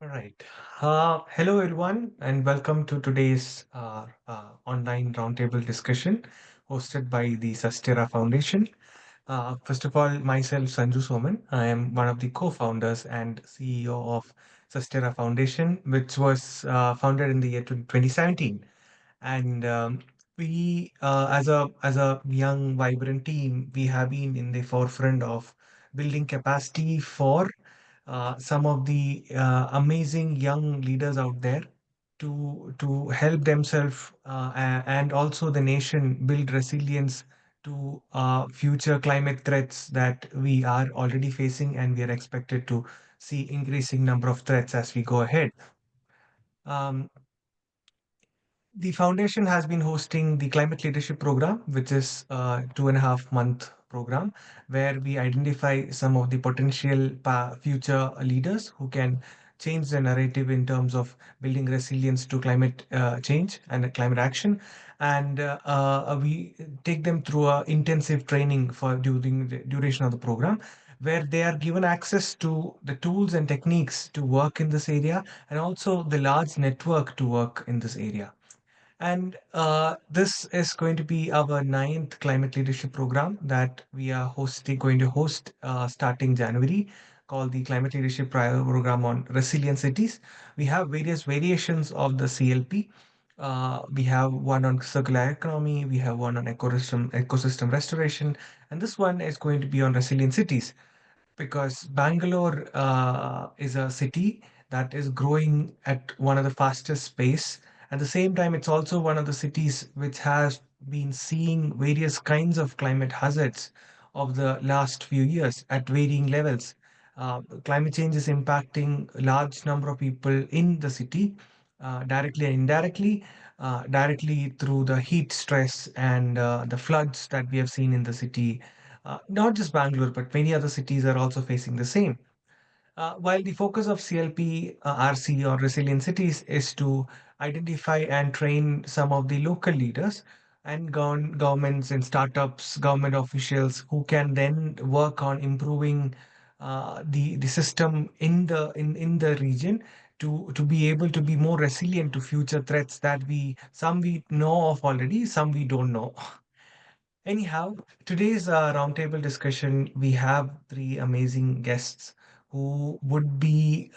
All right. Hello, everyone, and welcome to today's online roundtable discussion hosted by the Sustera Foundation. First of all, myself, Sanju Soman. I am one of the co-founders and CEO of Sustera Foundation, which was founded in the year 2017. And as a young, vibrant team, we have been in the forefront of building capacity for some of the amazing young leaders out there to help themselves and also the nation build resilience to future climate threats that we are already facing, and we are expected to see increasing number of threats as we go ahead. Um, the foundation has been hosting the Climate Leadership Program, which is a 2.5 month program where we identify some of the potential future leaders who can change the narrative in terms of building resilience to climate change and climate action. And we take them through a intensive training for during the duration of the program, where they are given access to the tools and techniques to work in this area and also the large network to work in this area. And this is going to be our ninth climate leadership program that we are going to host starting January, called the Climate Leadership Prior Program on Resilient Cities. We have various variations of the CLP. We have one on circular economy, we have one on ecosystem restoration, and this one is going to be on resilient cities, because Bangalore is a city that is growing at one of the fastest pace. At the same time, it's also one of the cities which has been seeing various kinds of climate hazards of the last few years at varying levels. Climate change is impacting a large number of people in the city, directly and indirectly. Directly through the heat stress and the floods that we have seen in the city, not just Bangalore, but many other cities are also facing the same. While the focus of CLP RC or resilient cities is to identify and train some of the local leaders and governments and startups, government officials who can then work on improving the system in the region to be able to be more resilient to future threats that we know of already, some we don't know. Anyhow, today's roundtable discussion, we have three amazing guests who would be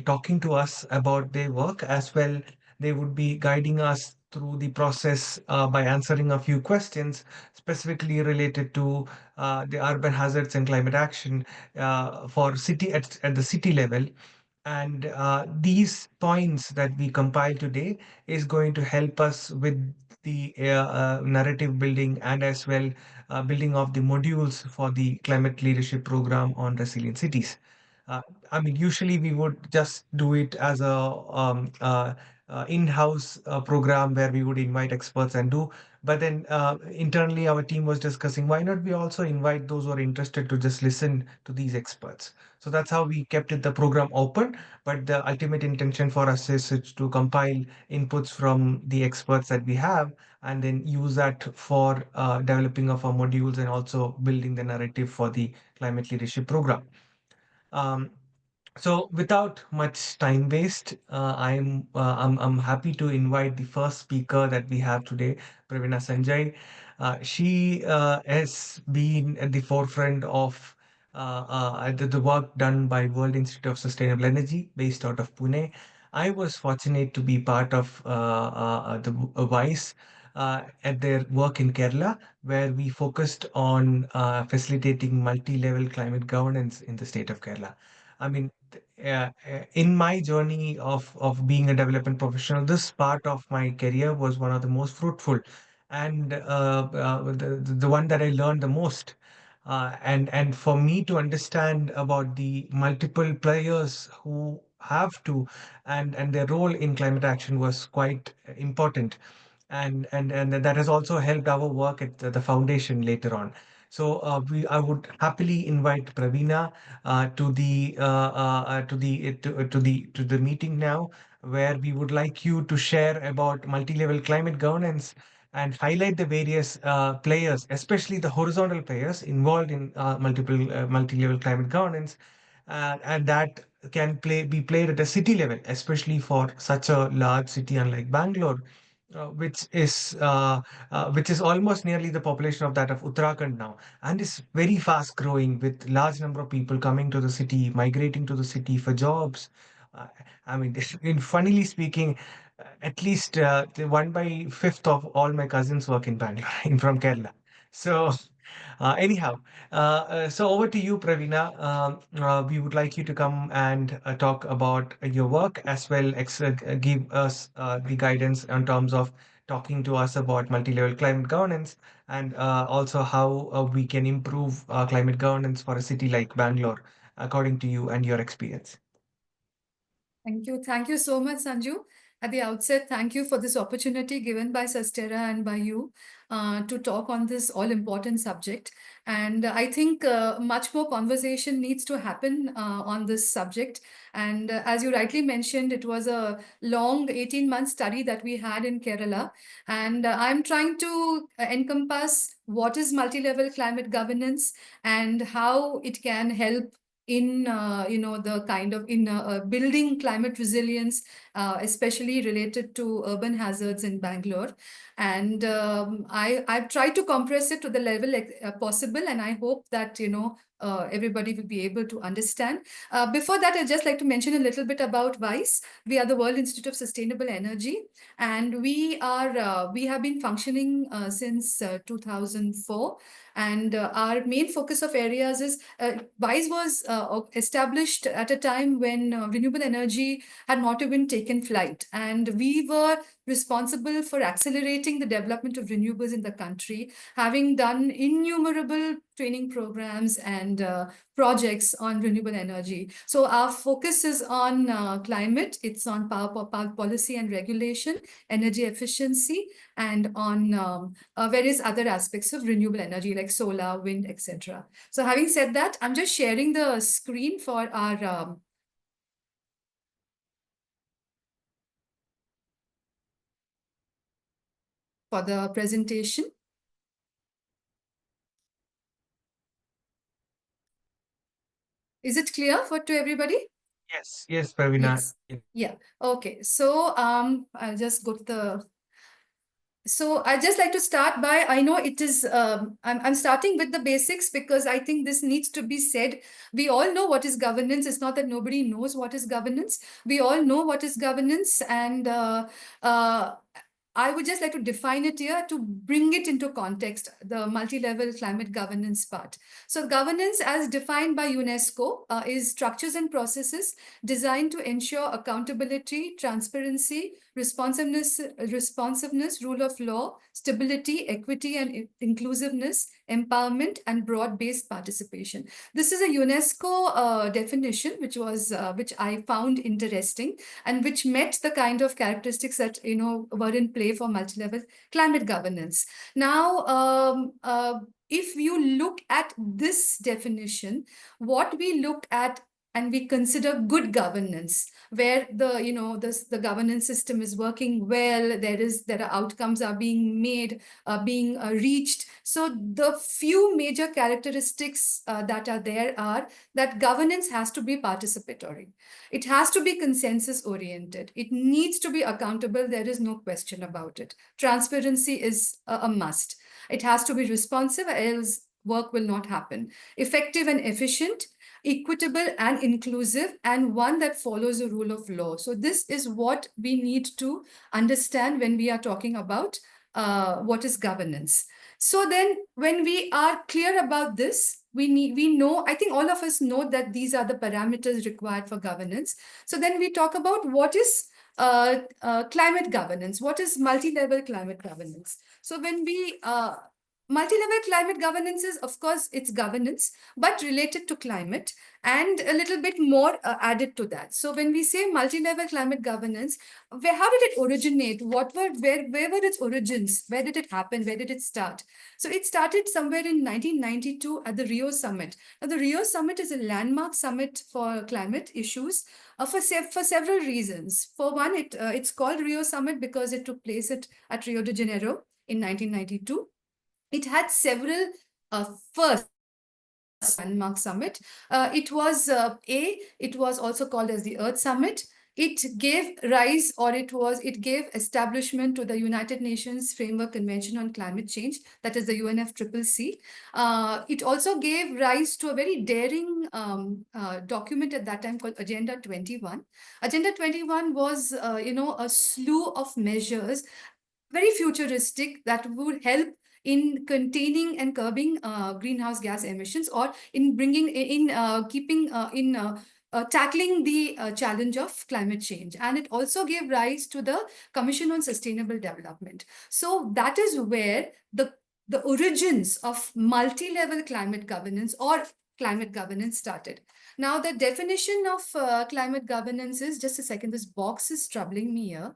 talking to us about their work as well. They would be guiding us through the process by answering a few questions specifically related to the urban hazards and climate action for city at the city level. And these points that we compile today is going to help us with the narrative building and as well building of the modules for the climate leadership program on resilient cities. Uh, I mean, usually we would just do it as a in-house program where we would invite experts and do. But then internally, our team was discussing why not we also invite those who are interested to just listen to these experts. So that's how we kept it the program open. But the ultimate intention for us is to compile inputs from the experts that we have and then use that for developing of our modules and also building the narrative for the climate leadership program. Um, so without much time waste, I'm happy to invite the first speaker that we have today, Pravina Sanjay. She has been at the forefront of the work done by World Institute of Sustainable Energy, based out of Pune. I was fortunate to be part of the WISE at their work in Kerala, where we focused on facilitating multi-level climate governance in the state of Kerala. I mean, in my journey of being a development professional, this part of my career was one of the most fruitful and the one that I learned the most. And for me to understand about the multiple players who have to and their role in climate action was quite important, and that has also helped our work at the foundation later on. So I would happily invite Pravina to the meeting now, where we would like you to share about multi-level climate governance and highlight the various players, especially the horizontal players involved in multi-level climate governance, and that can be played at a city level, especially for such a large city unlike Bangalore, which is almost nearly the population of that of Uttarakhand now, and is very fast growing with large number of people coming to the city, migrating to the city for jobs. Uh, I mean, in funnily speaking, at least the 1/5 of all my cousins work in Bangalore, in from Kerala. So anyhow, so over to you, Pravina. We would like you to come and talk about your work as well, give us the guidance in terms of talking to us about multi-level climate governance and also how we can improve climate governance for a city like Bangalore, according to you and your experience. Thank you. Thank you so much, Sanju. At the outset, thank you for this opportunity given by Sustera and by you to talk on this all important subject. And I think much more conversation needs to happen on this subject. And as you rightly mentioned, it was a long 18-month study that we had in Kerala. And I'm trying to encompass what is multi-level climate governance and how it can help in the kind of in building climate resilience especially related to urban hazards in Bangalore. And I've tried to compress it to the level possible, and I hope that, everybody will be able to understand. Before that, I'd just like to mention a little bit about WISE. We are the World Institute of Sustainable Energy, and we have been functioning since 2004. And our main focus of areas is WISE was established at a time when renewable energy had not even taken flight, and we were responsible for accelerating the development of renewables in the country, having done innumerable training programs and projects on renewable energy. So our focus is on climate, it's on power policy and regulation, energy efficiency, and on various other aspects of renewable energy like solar, wind, etc. So having said that, I'm just sharing the screen for our for the presentation. Is it clear to everybody? Yes, yes, Pravina. Yes. Yeah. Okay. So I'll just go to the. So I just like to start by, I know it is, I'm starting with the basics because I think this needs to be said. We all know what is governance. It's not that nobody knows what is governance. We all know what is governance, and uh, I would just like to define it here to bring it into context, the multi-level climate governance part. So governance as defined by UNESCO is structures and processes designed to ensure accountability, transparency, responsiveness, rule of law, stability, equity, and inclusiveness, empowerment, and broad-based participation. This is a UNESCO definition, which I found interesting and which met the kind of characteristics that were in play for multi-level climate governance. Now, if you look at this definition, what we look at and we consider good governance, where the governance system is working well, there are outcomes are being made, being reached. So the few major characteristics that are there are that governance has to be participatory. It has to be consensus oriented. It needs to be accountable. There is no question about it. Transparency is a must. It has to be responsive, else work will not happen. Effective and efficient, equitable and inclusive, and one that follows the rule of law. So this is what we need to understand when we are talking about what is governance. So then when we are clear about this, we know, I think all of us know that these are the parameters required for governance. So then we talk about what is climate governance, what is multi-level climate governance. So when we multi-level climate governance is, of course, it's governance, but related to climate, and a little bit more added to that. So when we say multi-level climate governance, how did it originate? Where were its origins? Where did it happen? Where did it start? So it started somewhere in 1992 at the Rio Summit. Now, the Rio Summit is a landmark summit for climate issues for several reasons. For one, it's called Rio Summit because it took place at Rio de Janeiro in 1992. It had several first landmark summit. It was also called as the Earth Summit. It gave rise, or it gave establishment to the United Nations Framework Convention on Climate Change, that is the UNFCCC. It also gave rise to a very daring document at that time called Agenda 21. Agenda 21 was, a slew of measures, very futuristic, that would help in containing and curbing greenhouse gas emissions, or in bringing in keeping in tackling the challenge of climate change. And it also gave rise to the Commission on Sustainable Development. So that is where the origins of multi-level climate governance or climate governance started. Now, the definition of climate governance is, just a second, this box is troubling me here.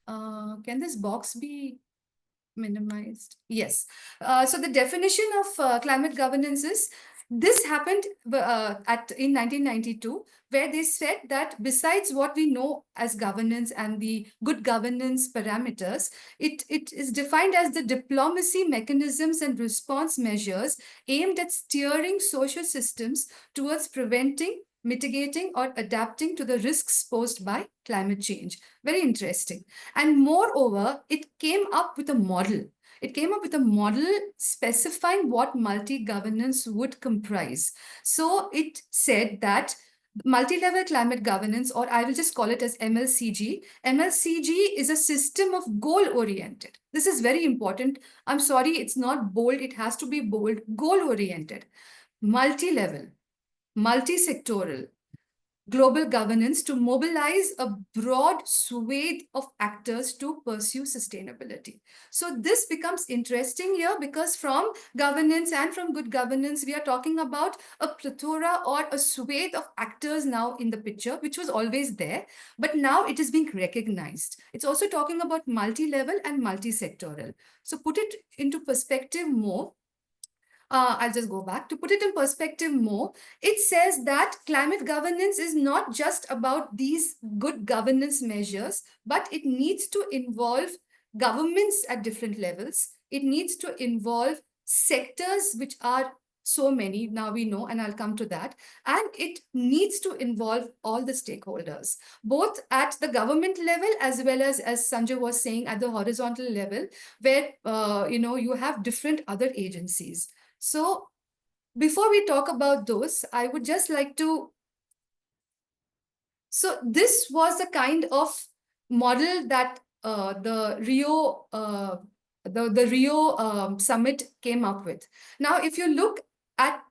Can this box be minimized? Yes. So the definition of climate governance is, this happened in 1992, where they said that besides what we know as governance and the good governance parameters, it is defined as the diplomacy mechanisms and response measures aimed at steering social systems towards preventing, mitigating, or adapting to the risks posed by climate change. Very interesting. And moreover, it came up with a model. It came up with a model specifying what multi-governance would comprise. So it said that multi-level climate governance, or I will just call it as MLCG. MLCG is a system of goal-oriented. This is very important. I'm sorry, it's not bold. It has to be bold, goal-oriented, multi-level, multi-sectoral, global governance to mobilize a broad swathe of actors to pursue sustainability. So this becomes interesting here because from governance and from good governance, we are talking about a plethora or a swathe of actors now in the picture, which was always there, but now it is being recognized. It's also talking about multi-level and multi-sectoral. So put it into perspective more. I'll just go back. To put it in perspective more, it says that climate governance is not just about these good governance measures, but it needs to involve governments at different levels. It needs to involve sectors, which are so many, now we know, and I'll come to that. And it needs to involve all the stakeholders, both at the government level as well as Sanjay was saying, at the horizontal level, where you have different other agencies. So before we talk about those, I would just like to. So this was the kind of model that the Rio summit came up with. Now, if you look at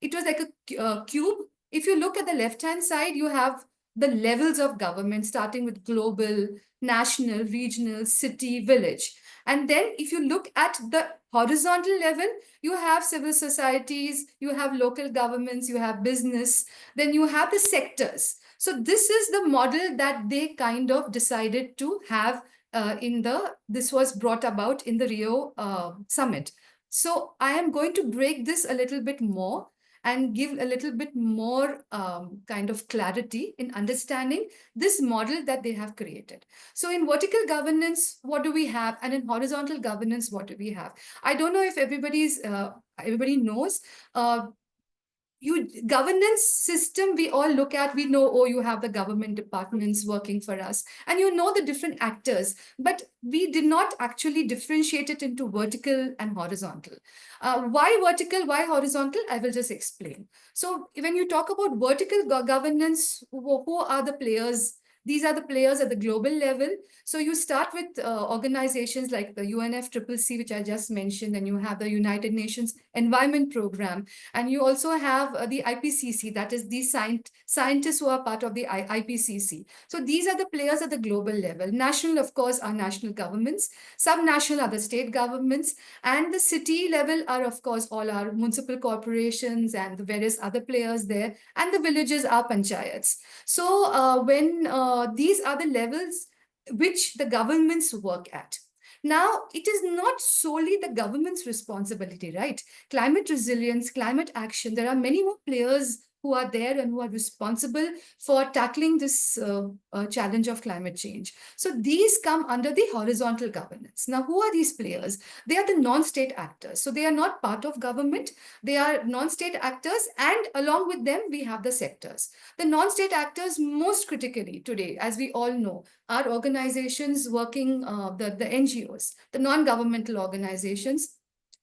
it was like a cube. If you look at the left-hand side, you have the levels of government, starting with global, national, regional, city, village. And then if you look at the horizontal level, you have civil societies, you have local governments, you have business, then you have the sectors. So this is the model that they kind of decided to have this was brought about in the Rio summit. So I am going to break this a little bit more and give a little bit more kind of clarity in understanding this model that they have created. So in vertical governance, what do we have? And in horizontal governance, what do we have? I don't know if everybody knows. Governance system, we all look at, we know, oh, you have the government departments working for us, and you know the different actors, but we did not actually differentiate it into vertical and horizontal. Why vertical, why horizontal? I will just explain. So when you talk about vertical governance, who are the players? These are the players at the global level. So you start with organizations like the UNFCCC, which I just mentioned, and you have the United Nations Environment Program, and you also have the IPCC, that is the scientists who are part of the IPCC. So these are the players at the global level. National, of course, are national governments. Subnational are the state governments. And the city level are, of course, all our municipal corporations and the various other players there. And the villages are panchayats. So when these are the levels which the governments work at. Now, it is not solely the government's responsibility, right? Climate resilience, climate action, there are many more players who are there and who are responsible for tackling this challenge of climate change. So these come under the horizontal governance. Now, who are these players? They are the non-state actors. So they are not part of government. They are non-state actors, and along with them, we have the sectors. The non-state actors, most critically today, as we all know, are organizations working, the NGOs, the non-governmental organizations,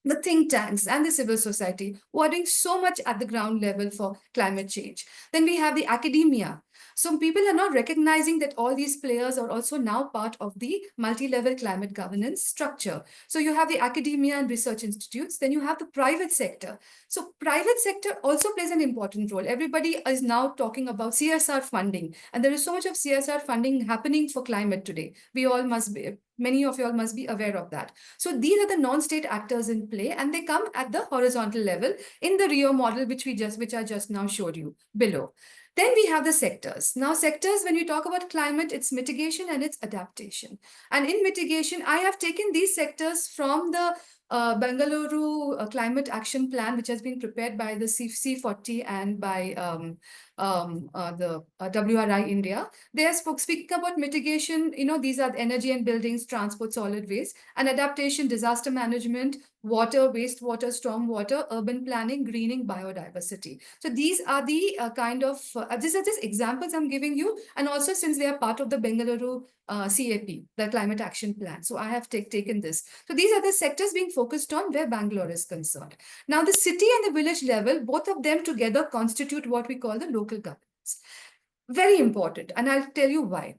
the think tanks and the civil society who are doing so much at the ground level for climate change. Then we have the academia. So people are not recognizing that all these players are also now part of the multi-level climate governance structure. So you have the academia and research institutes, then you have the private sector. So private sector also plays an important role. Everybody is now talking about CSR funding, and there is so much of CSR funding happening for climate today. Many of you all must be aware of that. So these are the non-state actors in play, and they come at the horizontal level in the Rio model, which I just now showed you below. Then we have the sectors. Now, sectors, when you talk about climate, it's mitigation and it's adaptation. And in mitigation, I have taken these sectors from the Bengaluru Climate Action Plan, which has been prepared by the C40 and by the WRI India. They are speaking about mitigation. These are the energy and buildings, transport, solid waste, and adaptation, disaster management, water, wastewater, stormwater, urban planning, greening, biodiversity. So these are the these are just examples I'm giving you. And also, since they are part of the Bengaluru CAP, the Climate Action Plan. So I have taken this. So these are the sectors being focused on where Bangalore is concerned. Now, the city and the village level, both of them together constitute what we call the local governance. Very important. And I'll tell you why.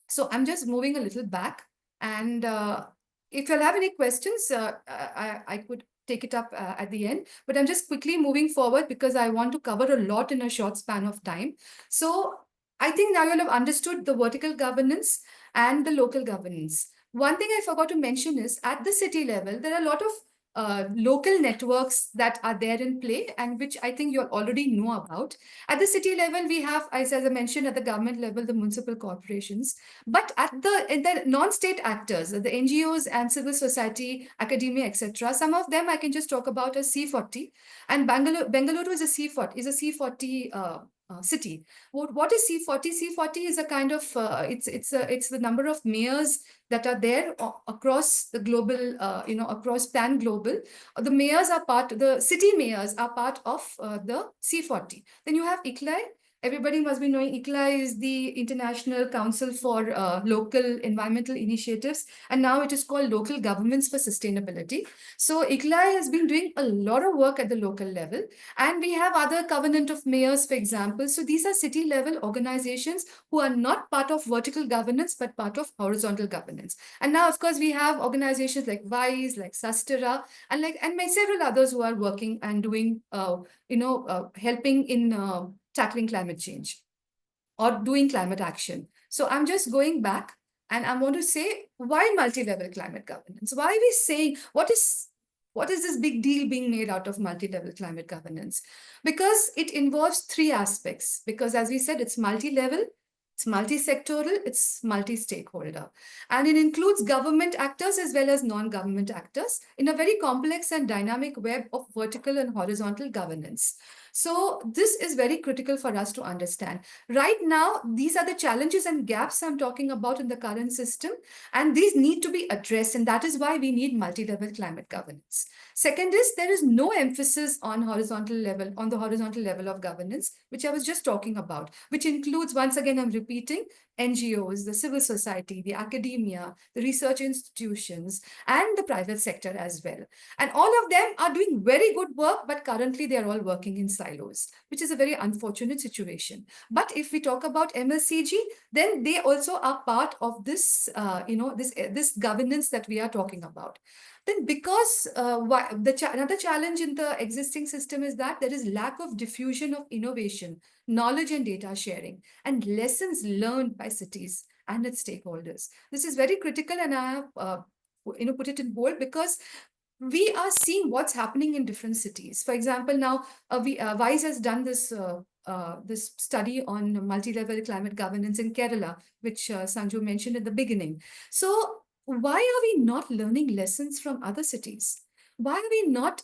So I'm just moving a little back. And if you'll have any questions, I could take it up at the end. But I'm just quickly moving forward because I want to cover a lot in a short span of time. So I think now you'll have understood the vertical governance and the local governance. One thing I forgot to mention is at the city level, there are a lot of local networks that are there in play and which I think you already know about. At the city level, we have, as I mentioned, at the government level, the municipal corporations. But in the non-state actors, the NGOs and civil society, academia, etc., some of them I can just talk about as C40. And Bengaluru is a C40 city. What is C40? C40 is a kind of it's the number of mayors that are there across the global, across pan global. The city mayors are part of the C40. Then you have ICLAI. Everybody must be knowing ICLAI is the International Council for Local Environmental Initiatives, and now it is called Local Governments for Sustainability. So ICLAI has been doing a lot of work at the local level, and we have other Covenant of Mayors, for example. So these are city level organizations who are not part of vertical governance, but part of horizontal governance. And now, of course, we have organizations like WISE, like Sustera, and several others who are working and doing, helping in tackling climate change or doing climate action. So I'm just going back and I want to say, why multi-level climate governance? Why are we saying, what is this big deal being made out of multi-level climate governance? Because it involves three aspects. Because as we said, it's multi-level, it's multi-sectoral, it's multi-stakeholder. And it includes government actors as well as non-government actors in a very complex and dynamic web of vertical and horizontal governance. So this is very critical for us to understand. Right now, these are the challenges and gaps I'm talking about in the current system, and these need to be addressed, and that is why we need multi-level climate governance. Second is there is no emphasis on the horizontal level of governance, which I was just talking about, which includes, once again, I'm repeating, NGOs, the civil society, the academia, the research institutions, and the private sector as well. And all of them are doing very good work, but currently they are all working in silos, which is a very unfortunate situation. But if we talk about MLCG, then they also are part of this, this governance that we are talking about. Then because another challenge in the existing system is that there is lack of diffusion of innovation, knowledge and data sharing, and lessons learned by cities and its stakeholders. This is very critical, and I have put it in bold because we are seeing what's happening in different cities. For example, now WISE has done this study on multi-level climate governance in Kerala, which Sanju mentioned at the beginning. So why are we not learning lessons from other cities? Why are we not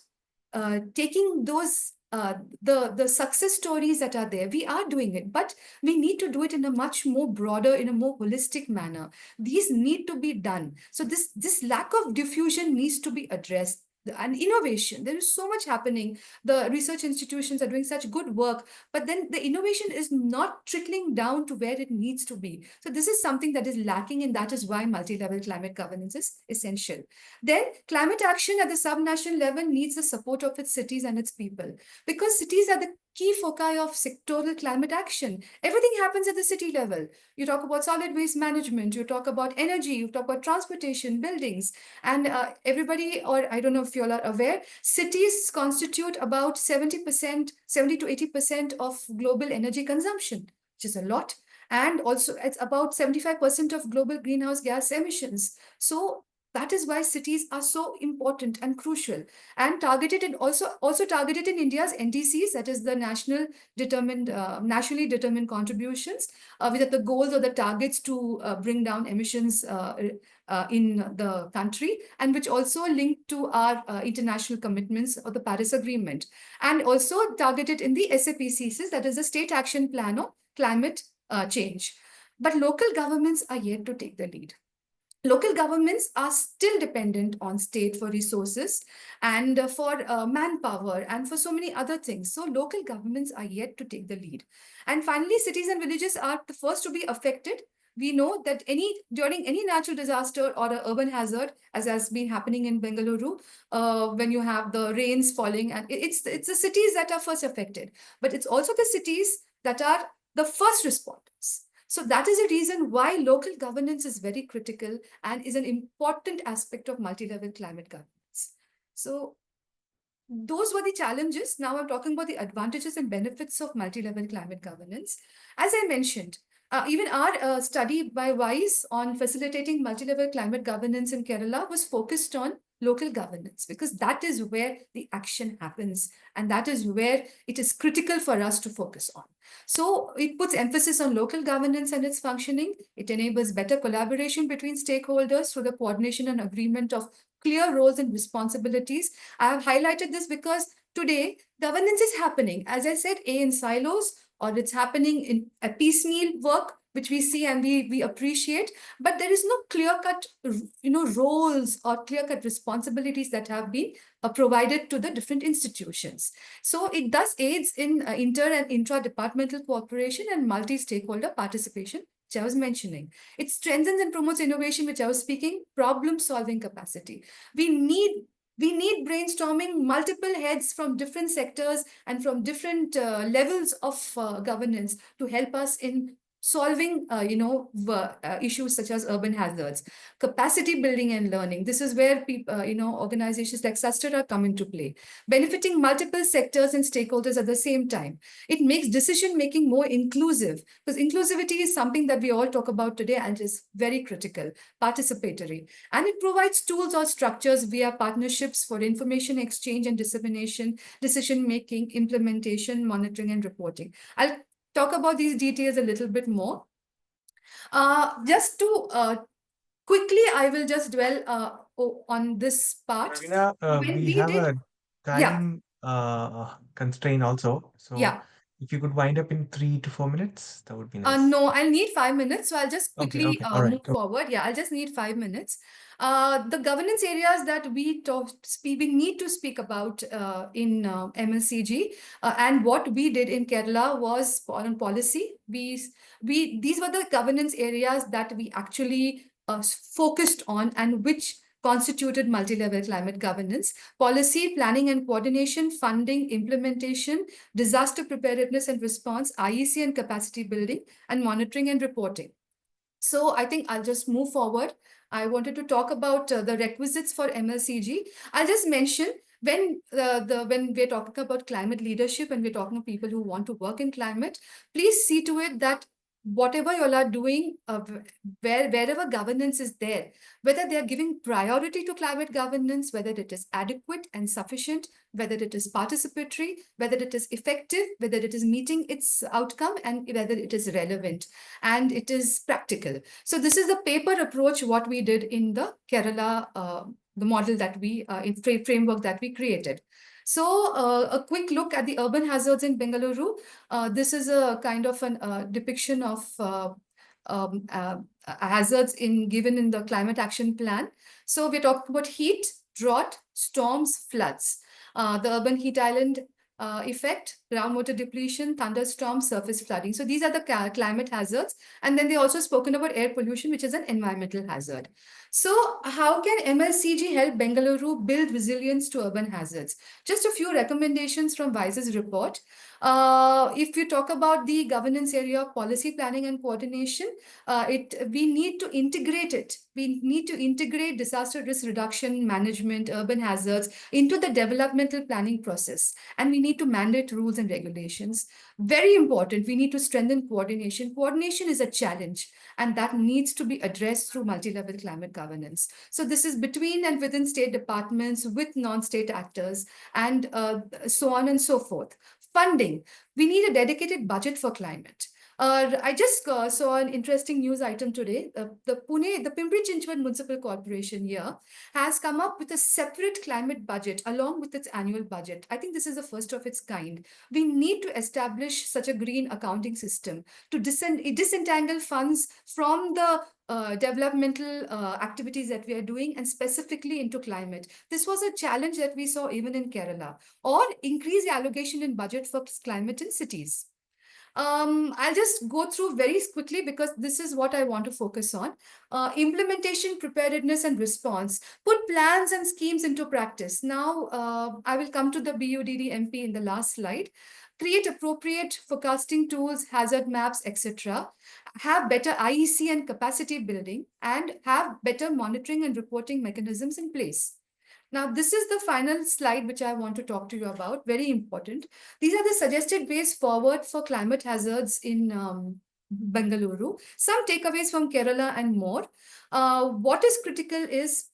taking those the success stories that are there? We are doing it, but we need to do it in a much more broader, in a more holistic manner. These need to be done. So this lack of diffusion needs to be addressed. And innovation, there is so much happening. The research institutions are doing such good work, but then the innovation is not trickling down to where it needs to be. So this is something that is lacking, and that is why multi-level climate governance is essential. Then climate action at the sub-national level needs the support of its cities and its people, because cities are the key foci of sectoral climate action. Everything happens at the city level. You talk about solid waste management, you talk about energy, you talk about transportation, buildings, and everybody, or I don't know if you all are aware, cities constitute about 70%, 70 to 80% of global energy consumption, which is a lot. And also it's about 75% of global greenhouse gas emissions. So that is why cities are so important and crucial, and targeted, and also targeted in India's NDCs, that is the nationally determined contributions, with the goals or the targets to bring down emissions in the country, and which also link to our international commitments of the Paris Agreement, and also targeted in the SAPCCs, that is the State Action Plan on Climate Change. But local governments are yet to take the lead. Local governments are still dependent on state for resources and for manpower and for so many other things. So local governments are yet to take the lead. And finally, cities and villages are the first to be affected. We know that during any natural disaster or an urban hazard, as has been happening in Bengaluru, when you have the rains falling, and it's the cities that are first affected, but it's also the cities that are the first responders. So that is a reason why local governance is very critical and is an important aspect of multi-level climate governance. So those were the challenges. Now I'm talking about the advantages and benefits of multi-level climate governance. As I mentioned, even our study by WISE on facilitating multi-level climate governance in Kerala was focused on local governance, because that is where the action happens and that is where it is critical for us to focus on. So it puts emphasis on local governance and its functioning. It enables better collaboration between stakeholders through the coordination and agreement of clear roles and responsibilities. I have highlighted this because today governance is happening, as I said, in silos, or it's happening in a piecemeal work, which we see and we appreciate, but there is no clear-cut roles or clear-cut responsibilities that have been provided to the different institutions. So it thus aids in inter and intra-departmental cooperation and multi-stakeholder participation, which I was mentioning. It strengthens and promotes innovation, which I was speaking, problem-solving capacity. We need brainstorming, multiple heads from different sectors and from different levels of governance to help us in solving issues such as urban hazards, capacity building and learning. This is where organizations like Sustera come into play, benefiting multiple sectors and stakeholders at the same time. It makes decision making more inclusive, because inclusivity is something that we all talk about today and is very critical, participatory. And it provides tools or structures via partnerships for information exchange and dissemination, decision making, implementation, monitoring, and reporting. I'll talk about these details a little bit more. Just to quickly, I will just dwell on this part. Ravina, When we we have did, a yeah, time constraint also. So yeah. if you could wind up in 3 to 4 minutes, that would be nice. No, I'll need 5 minutes. So I'll just Okay, quickly okay. All right. move forward. Yeah, I'll just need 5 minutes. The governance areas that we need to speak about in MLCG and what we did in Kerala was on policy. These were the governance areas that we actually focused on and which constituted multi-level climate governance: policy, planning and coordination, funding, implementation, disaster preparedness and response, IEC and capacity building, and monitoring and reporting. So I think I'll just move forward. I wanted to talk about the requisites for MLCG. I'll just mention when we're talking about climate leadership and we're talking to people who want to work in climate, please see to it that whatever you all are doing, wherever governance is there, whether they are giving priority to climate governance, whether it is adequate and sufficient, whether it is participatory, whether it is effective, whether it is meeting its outcome, and whether it is relevant and it is practical. So this is the paper approach, what we did in the Kerala, the model that we, framework that we created. So a quick look at the urban hazards in Bengaluru. This is a kind of a depiction of um, uh, hazards given in the climate action plan. So we're talking about heat, drought, storms, floods, the urban heat island effect, groundwater depletion, thunderstorms, surface flooding. So these are the climate hazards. And then they also spoken about air pollution, which is an environmental hazard. So how can MLCG help Bengaluru build resilience to urban hazards? Just a few recommendations from WISE's report. If you talk about the governance area of policy planning and coordination, we need to integrate it. We need to integrate disaster risk reduction management, urban hazards into the developmental planning process. And we need to mandate rules and regulations. Very important, we need to strengthen coordination. Coordination is a challenge, and that needs to be addressed through multi-level climate governance. So this is between and within state departments, with non-state actors, and so on and so forth. Funding. We need a dedicated budget for climate. I just saw an interesting news item today. The Pimpri Chinchwad Municipal Corporation here has come up with a separate climate budget along with its annual budget. I think this is the first of its kind. We need to establish such a green accounting system to disentangle funds from the developmental activities that we are doing and specifically into climate. This was a challenge that we saw even in Kerala, or increase the allocation in budget for climate in cities. I'll just go through very quickly because this is what I want to focus on. Implementation, preparedness, and response. Put plans and schemes into practice. Now, I will come to the BUDD MP in the last slide. Create appropriate forecasting tools, hazard maps, etc. Have better IEC and capacity building, and have better monitoring and reporting mechanisms in place. Now, this is the final slide which I want to talk to you about, very important. These are the suggested ways forward for climate hazards in Bengaluru. Some takeaways from Kerala and more. What is critical is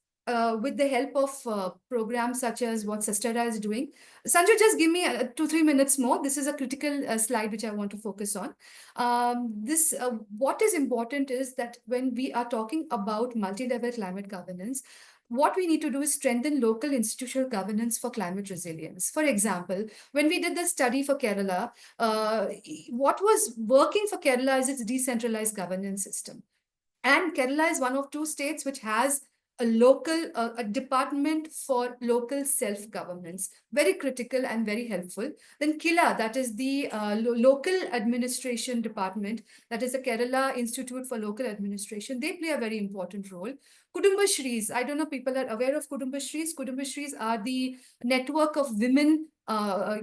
with the help of programs such as what Sastera is doing. Sanjay, just give me 2-3 minutes more. This is a critical slide which I want to focus on. What is important is that when we are talking about multi-level climate governance, what we need to do is strengthen local institutional governance for climate resilience. For example, when we did the study for Kerala, what was working for Kerala is its decentralized governance system. And Kerala is one of two states which has a department for local self-governance, very critical and very helpful. Then KILA, that is the local administration department, that is the Kerala Institute for Local Administration. They play a very important role. Kudumbashrees, I don't know if people are aware of Kudumbashrees. Kudumbashrees are the network of women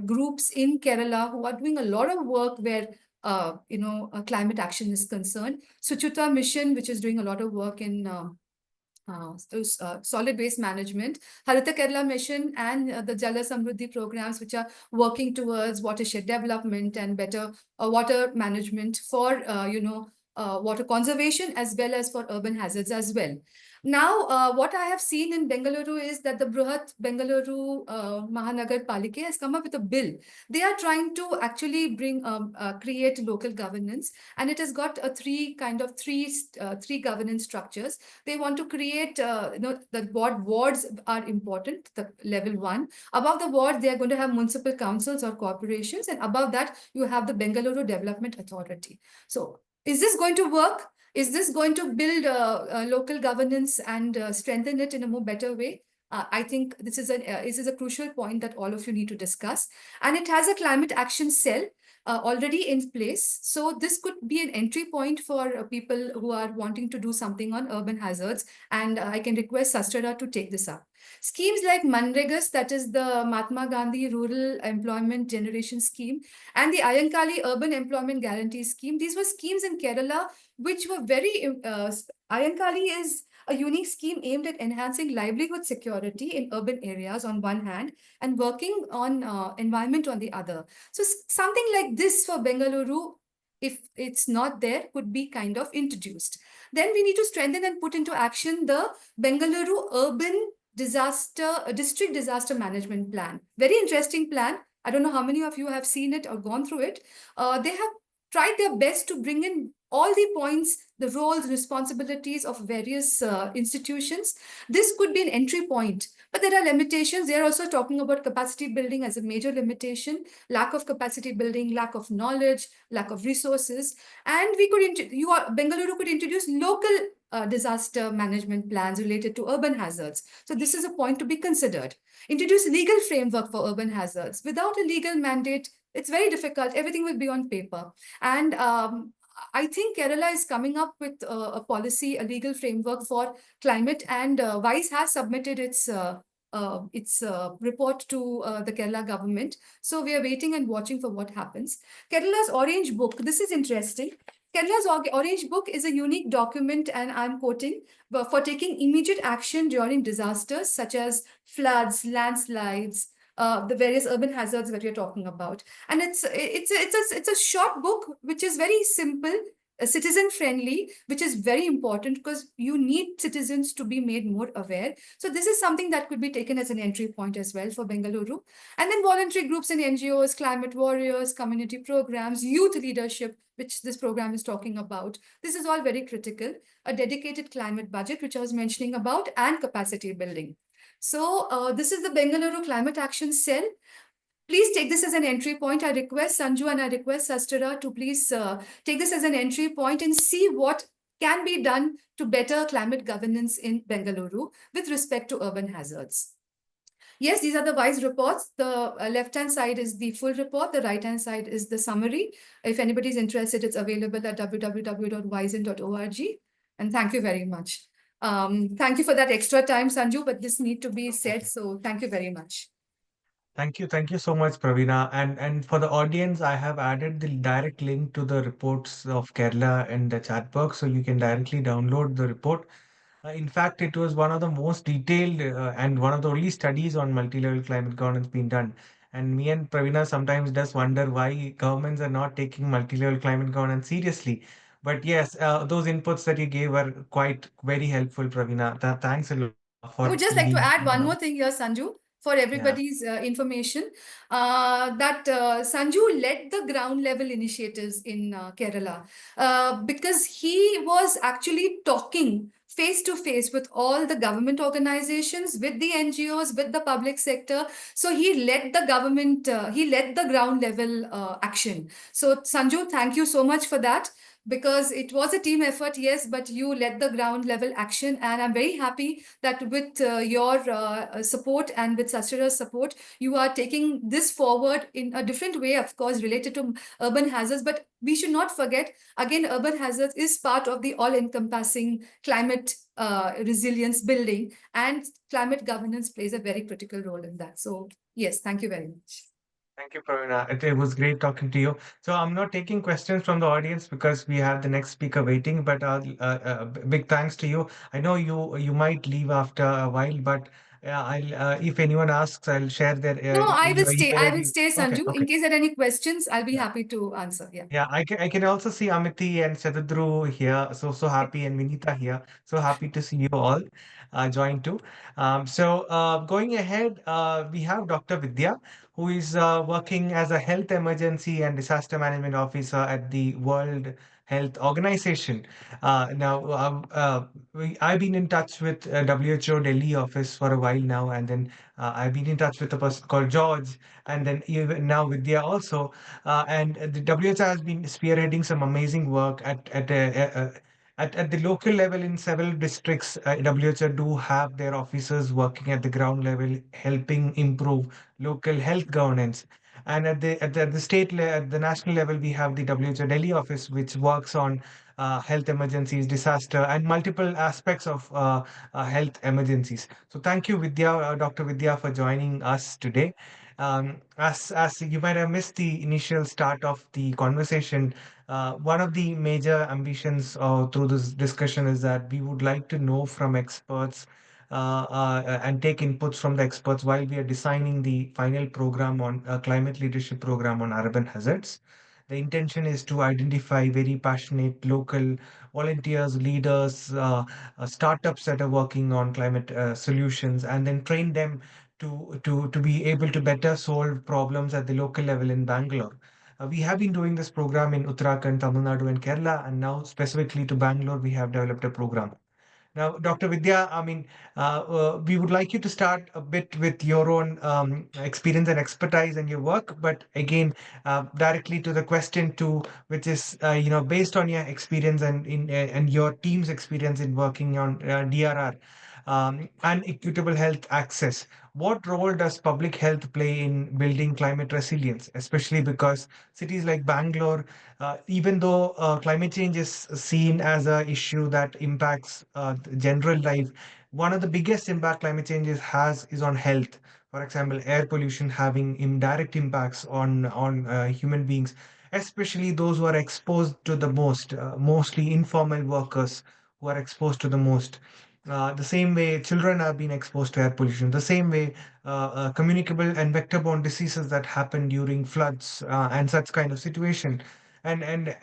groups in Kerala who are doing a lot of work where climate action is concerned. Suchuta Mission, which is doing a lot of work in solid waste management, Harita Kerala Mission, and the Jala Samruddhi programs, which are working towards watershed development and better water management for, water conservation as well as for urban hazards as well. Now, what I have seen in Bengaluru is that the Bruhat Bengaluru Mahanagar Palike has come up with a bill. They are trying to actually create local governance, and it has got a three governance structures. They want to create, the wards are important, the level 1. Above the ward, they are going to have municipal councils or corporations, and above that, you have the Bengaluru Development Authority. So, is this going to work? Is this going to build local governance and strengthen it in a more better way? I think this is a crucial point that all of you need to discuss. And it has a climate action cell already in place. So this could be an entry point for people who are wanting to do something on urban hazards. And I can request Sastera to take this up. Schemes like Manregas, that is the Mahatma Gandhi Rural Employment Generation Scheme, and the Ayankali Urban Employment Guarantee Scheme. These were schemes in Kerala which were very, Ayankali is a unique scheme aimed at enhancing livelihood security in urban areas on one hand and working on environment on the other. So something like this for Bengaluru, if it's not there, could be kind of introduced. Then we need to strengthen and put into action the Bengaluru Urban District Disaster Management Plan. Very interesting plan. I don't know how many of you have seen it or gone through it. They have tried their best to bring in all the points, the roles, responsibilities of various institutions. This could be an entry point, but there are limitations. They are also talking about capacity building as a major limitation, lack of capacity building, lack of knowledge, lack of resources. And Bengaluru could introduce local disaster management plans related to urban hazards. So this is a point to be considered. Introduce legal framework for urban hazards. Without a legal mandate, it's very difficult. Everything will be on paper. And I think Kerala is coming up with a policy, a legal framework for climate, and WISE has submitted its report to the Kerala government. So we are waiting and watching for what happens. Kerala's Orange Book, this is interesting. Kerala's Orange Book is a unique document, and I'm quoting, for taking immediate action during disasters such as floods, landslides, the various urban hazards that we're talking about. And it's a short book, which is very simple. citizen friendly, which is very important because you need citizens to be made more aware. So this is something that could be taken as an entry point as well for Bengaluru. And then voluntary groups and NGOs, climate warriors, community programs, youth leadership, which this program is talking about. This is all very critical. A dedicated climate budget, which I was mentioning about, and capacity building. So this is the Bengaluru Climate Action Cell. Please take this as an entry point. I request Sanju and I request Sastara to please take this as an entry point and see what can be done to better climate governance in Bengaluru with respect to urban hazards. Yes, these are the WISE reports. The left-hand side is the full report. The right-hand side is the summary. If anybody is interested, it's available at www.wisen.org. And thank you very much. Thank you for that extra time, Sanju, but this need to be said. So thank you very much. Thank you so much, Pravina. And for the audience, I have added the direct link to the reports of Kerala in the chat box, so you can directly download the report. In fact, it was one of the most detailed and one of the only studies on multi-level climate governance being done. And me and Pravina sometimes does wonder why governments are not taking multi-level climate governance seriously. But yes, those inputs that you gave were quite very helpful, Pravina. Thanks a lot I for would just like to being. add one more thing here, Sanju, for Yeah. everybody's information. That Sanju led the ground level initiatives in Kerala because he was actually talking face to face with all the government organizations, with the NGOs, with the public sector. So he led the government, he led the ground level action. So, Sanju, thank you so much for that because it was a team effort, yes, but you led the ground level action. And I'm very happy that with your support and with Sachira's support, you are taking this forward in a different way, of course, related to urban hazards. But we should not forget, again, urban hazards is part of the all-encompassing climate resilience building, and climate governance plays a very critical role in that. So, yes, thank you very much. Thank you, Pravina. It was great talking to you. So I'm not taking questions from the audience because we have the next speaker waiting. But big thanks to you. I know you might leave after a while, but I'll if anyone asks, I'll share their No, I will your stay. email I will ID. stay, Okay, Sanju. okay. In case there are any questions, I'll be Yeah. happy to answer. Yeah. Yeah, I can also see Amity and Sadhudru here. So happy, and Vinita here. So happy to see you all join too. Going ahead, we have Dr. Vidya, who is working as a health emergency and disaster management officer at the World Health Organization. I've been in touch with WHO Delhi office for a while now, and then I've been in touch with a person called George, and then even now Vidya also. And the WHO has been spearheading some amazing work at the local level in several districts. WHO do have their officers working at the ground level, helping improve local health governance. And at the at the national level, we have the WHO Delhi office, which works on health emergencies, disaster, and multiple aspects of health emergencies. So thank you, Vidya, Dr. Vidya, for joining us today. As you might have missed the initial start of the conversation, one of the major ambitions through this discussion is that we would like to know from experts and take inputs from the experts while we are designing the final program on climate leadership program on urban hazards. The intention is to identify very passionate local volunteers, leaders, startups that are working on climate solutions, and then train them to be able to better solve problems at the local level in Bangalore. We have been doing this program in Uttarakhand, Tamil Nadu, and Kerala, and now specifically to Bangalore, we have developed a program. Now, Dr. Vidya, I mean, we would like you to start a bit with your own experience and expertise and your work, but again, directly to the question too, which is, based on your experience and your team's experience in working on DRR and equitable health access. What role does public health play in building climate resilience, especially because cities like Bangalore, even though climate change is seen as a issue that impacts general life, one of the biggest impact climate change has is on health. For example, air pollution having indirect impacts on human beings, especially those who are exposed to the most, mostly informal workers who are exposed to the most. The same way children are being exposed to air pollution, the same way communicable and vector-borne diseases that happen during floods and such kind of situation. And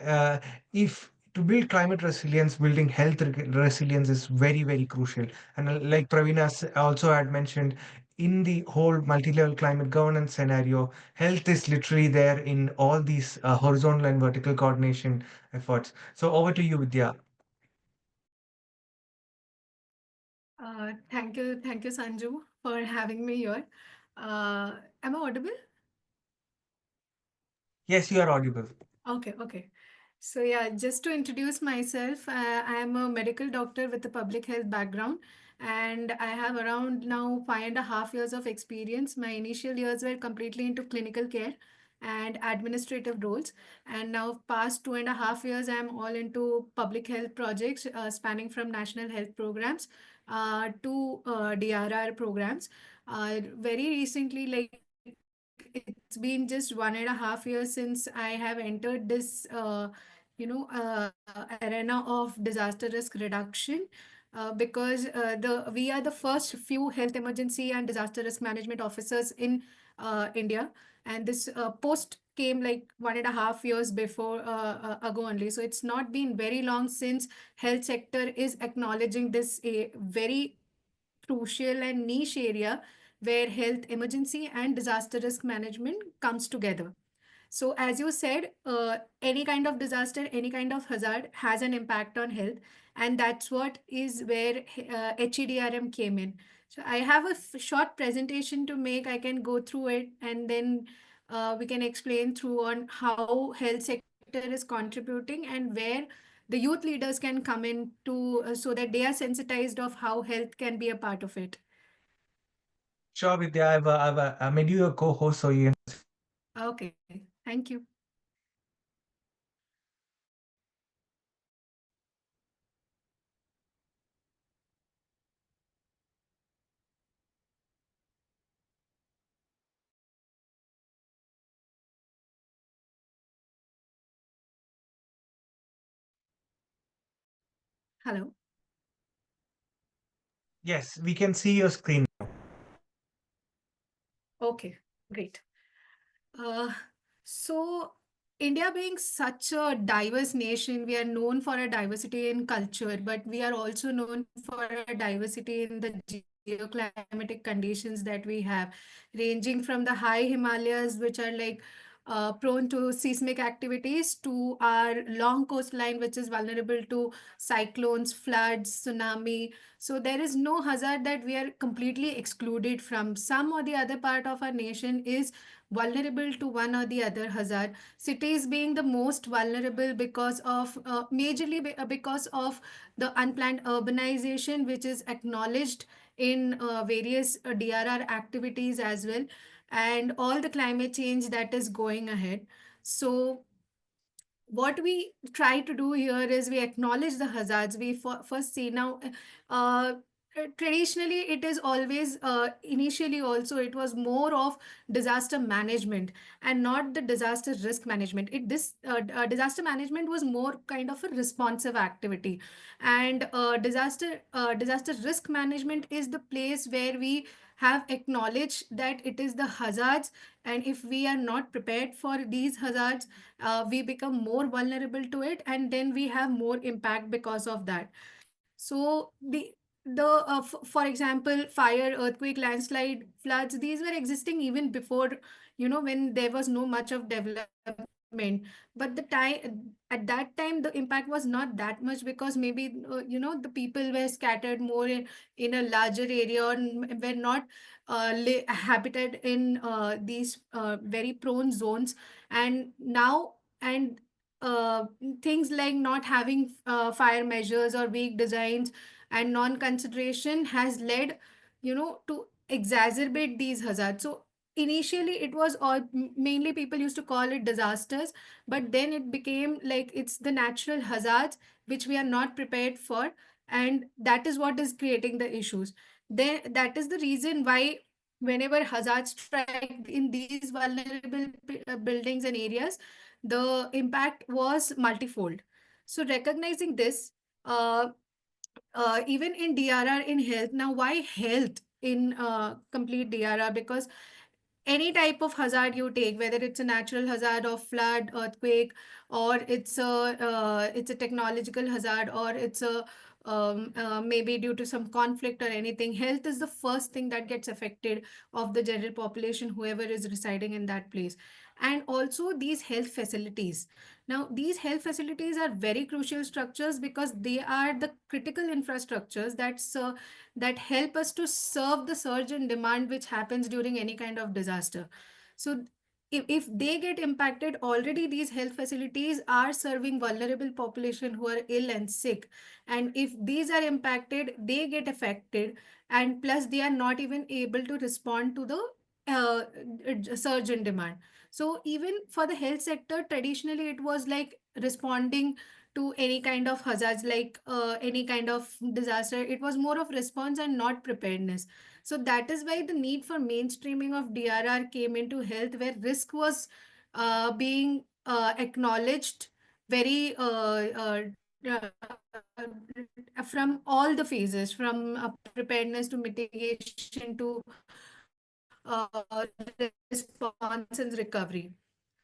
if to build climate resilience, building resilience is very, very crucial. And like Pravina also had mentioned, in the whole multi-level climate governance scenario, health is literally there in all these horizontal and vertical coordination efforts. So over to you, Vidya. Thank you, Sanju, for having me here. Am I audible? Yes, you are audible. Okay. So yeah, just to introduce myself, I am a medical doctor with a public health background, and I have around now 5.5 years of experience. My initial years were completely into clinical care and administrative roles, and now past 2.5 years, I am all into public health projects spanning from national health programs to DRR programs. Very recently, like it's been just 1.5 years since I have entered this, arena of disaster risk reduction. Because we are the first few health emergency and disaster risk management officers in India, and this post came like 1.5 years before ago only. So it's not been very long since health sector is acknowledging this a very crucial and niche area where health emergency and disaster risk management comes together. So, as you said, any kind of disaster, any kind of hazard has an impact on health, and that's what is where HEDRM came in. So, I have a short presentation to make. I can go through it, and then we can explain through on how health sector is contributing and where the youth leaders can come in to so that they are sensitized of how health can be a part of it. Sure, Vidya. I made you a co-host, so you can. Okay, thank you. Hello. Yes, we can see your screen. Okay, great. Uh, so, India being such a diverse nation, we are known for a diversity in culture, but we are also known for a diversity in the geoclimatic conditions that we have, ranging from the high Himalayas, which are like prone to seismic activities, to our long coastline, which is vulnerable to cyclones, floods, tsunami. So there is no hazard that we are completely excluded from. Some or the other part of our nation is vulnerable to one or the other hazard. Cities being the most vulnerable because of majorly because of the unplanned urbanization, which is acknowledged in various DRR activities as well, and all the climate change that is going ahead. So what we try to do here is we acknowledge the hazards. We first see now, traditionally, it is always, initially also, it was more of disaster management and not the disaster risk management. Disaster management was more kind of a responsive activity. And disaster risk management is the place where we have acknowledged that it is the hazards, and if we are not prepared for these hazards, we become more vulnerable to it, and then we have more impact because of that. So for example, fire, earthquake, landslide, floods, these were existing even before, when there was no much of development. But at that time, the impact was not that much because maybe the people were scattered more in a larger area, or were not habited in these very prone zones. And now, and uh, things like not having fire measures or weak designs and non-consideration has led, to exacerbate these hazards. So initially it was all mainly people used to call it disasters, but then it became like it's the natural hazards which we are not prepared for, and that is what is creating the issues. Then that is the reason why whenever hazards strike in these vulnerable buildings and areas, the impact was multifold. So recognizing this, uh, even in DRR in health, now why health in complete DRR? Because any type of hazard you take, whether it's a natural hazard of flood, earthquake, or it's a technological hazard, or it's a maybe due to some conflict or anything, health is the first thing that gets affected of the general population, whoever is residing in that place. And also these health facilities. Now, these health facilities are very crucial structures because they are the critical infrastructures that help us to serve the surge in demand which happens during any kind of disaster. So if they get impacted, already these health facilities are serving vulnerable population who are ill and sick. And if these are impacted, they get affected. And plus, they are not even able to respond to the surge in demand. So even for the health sector, traditionally it was like responding to any kind of hazards, like any kind of disaster. It was more of response and not preparedness. So that is why the need for mainstreaming of DRR came into health, where risk was being acknowledged very from all the phases, from preparedness to mitigation to response and recovery.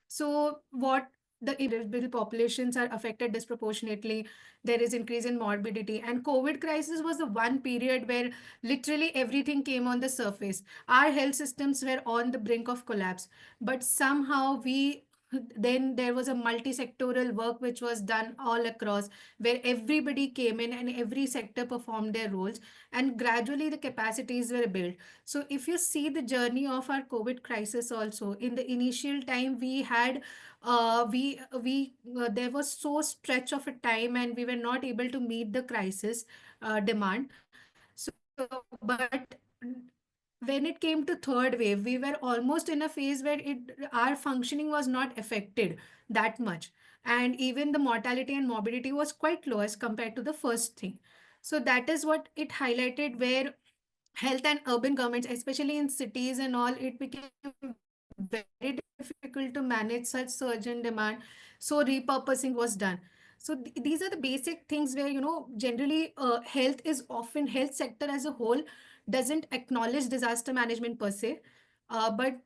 So what the individual populations are affected disproportionately. There is increase in morbidity, and COVID crisis was the one period where literally everything came on the surface. Our health systems were on the brink of collapse, but somehow we then there was a multi-sectoral work which was done all across, where everybody came in and every sector performed their roles, and gradually the capacities were built. So if you see the journey of our COVID crisis also, in the initial time we had we there was so stretch of a time and we were not able to meet the crisis demand. So but when it came to third wave, we were almost in a phase where our functioning was not affected that much, and even the mortality and morbidity was quite low as compared to the first thing. So that is what it highlighted, where health and urban governments, especially in cities and all, it became very difficult to manage such surge in demand. So repurposing was done. So these are the basic things where, generally health sector as a whole doesn't acknowledge disaster management per se, but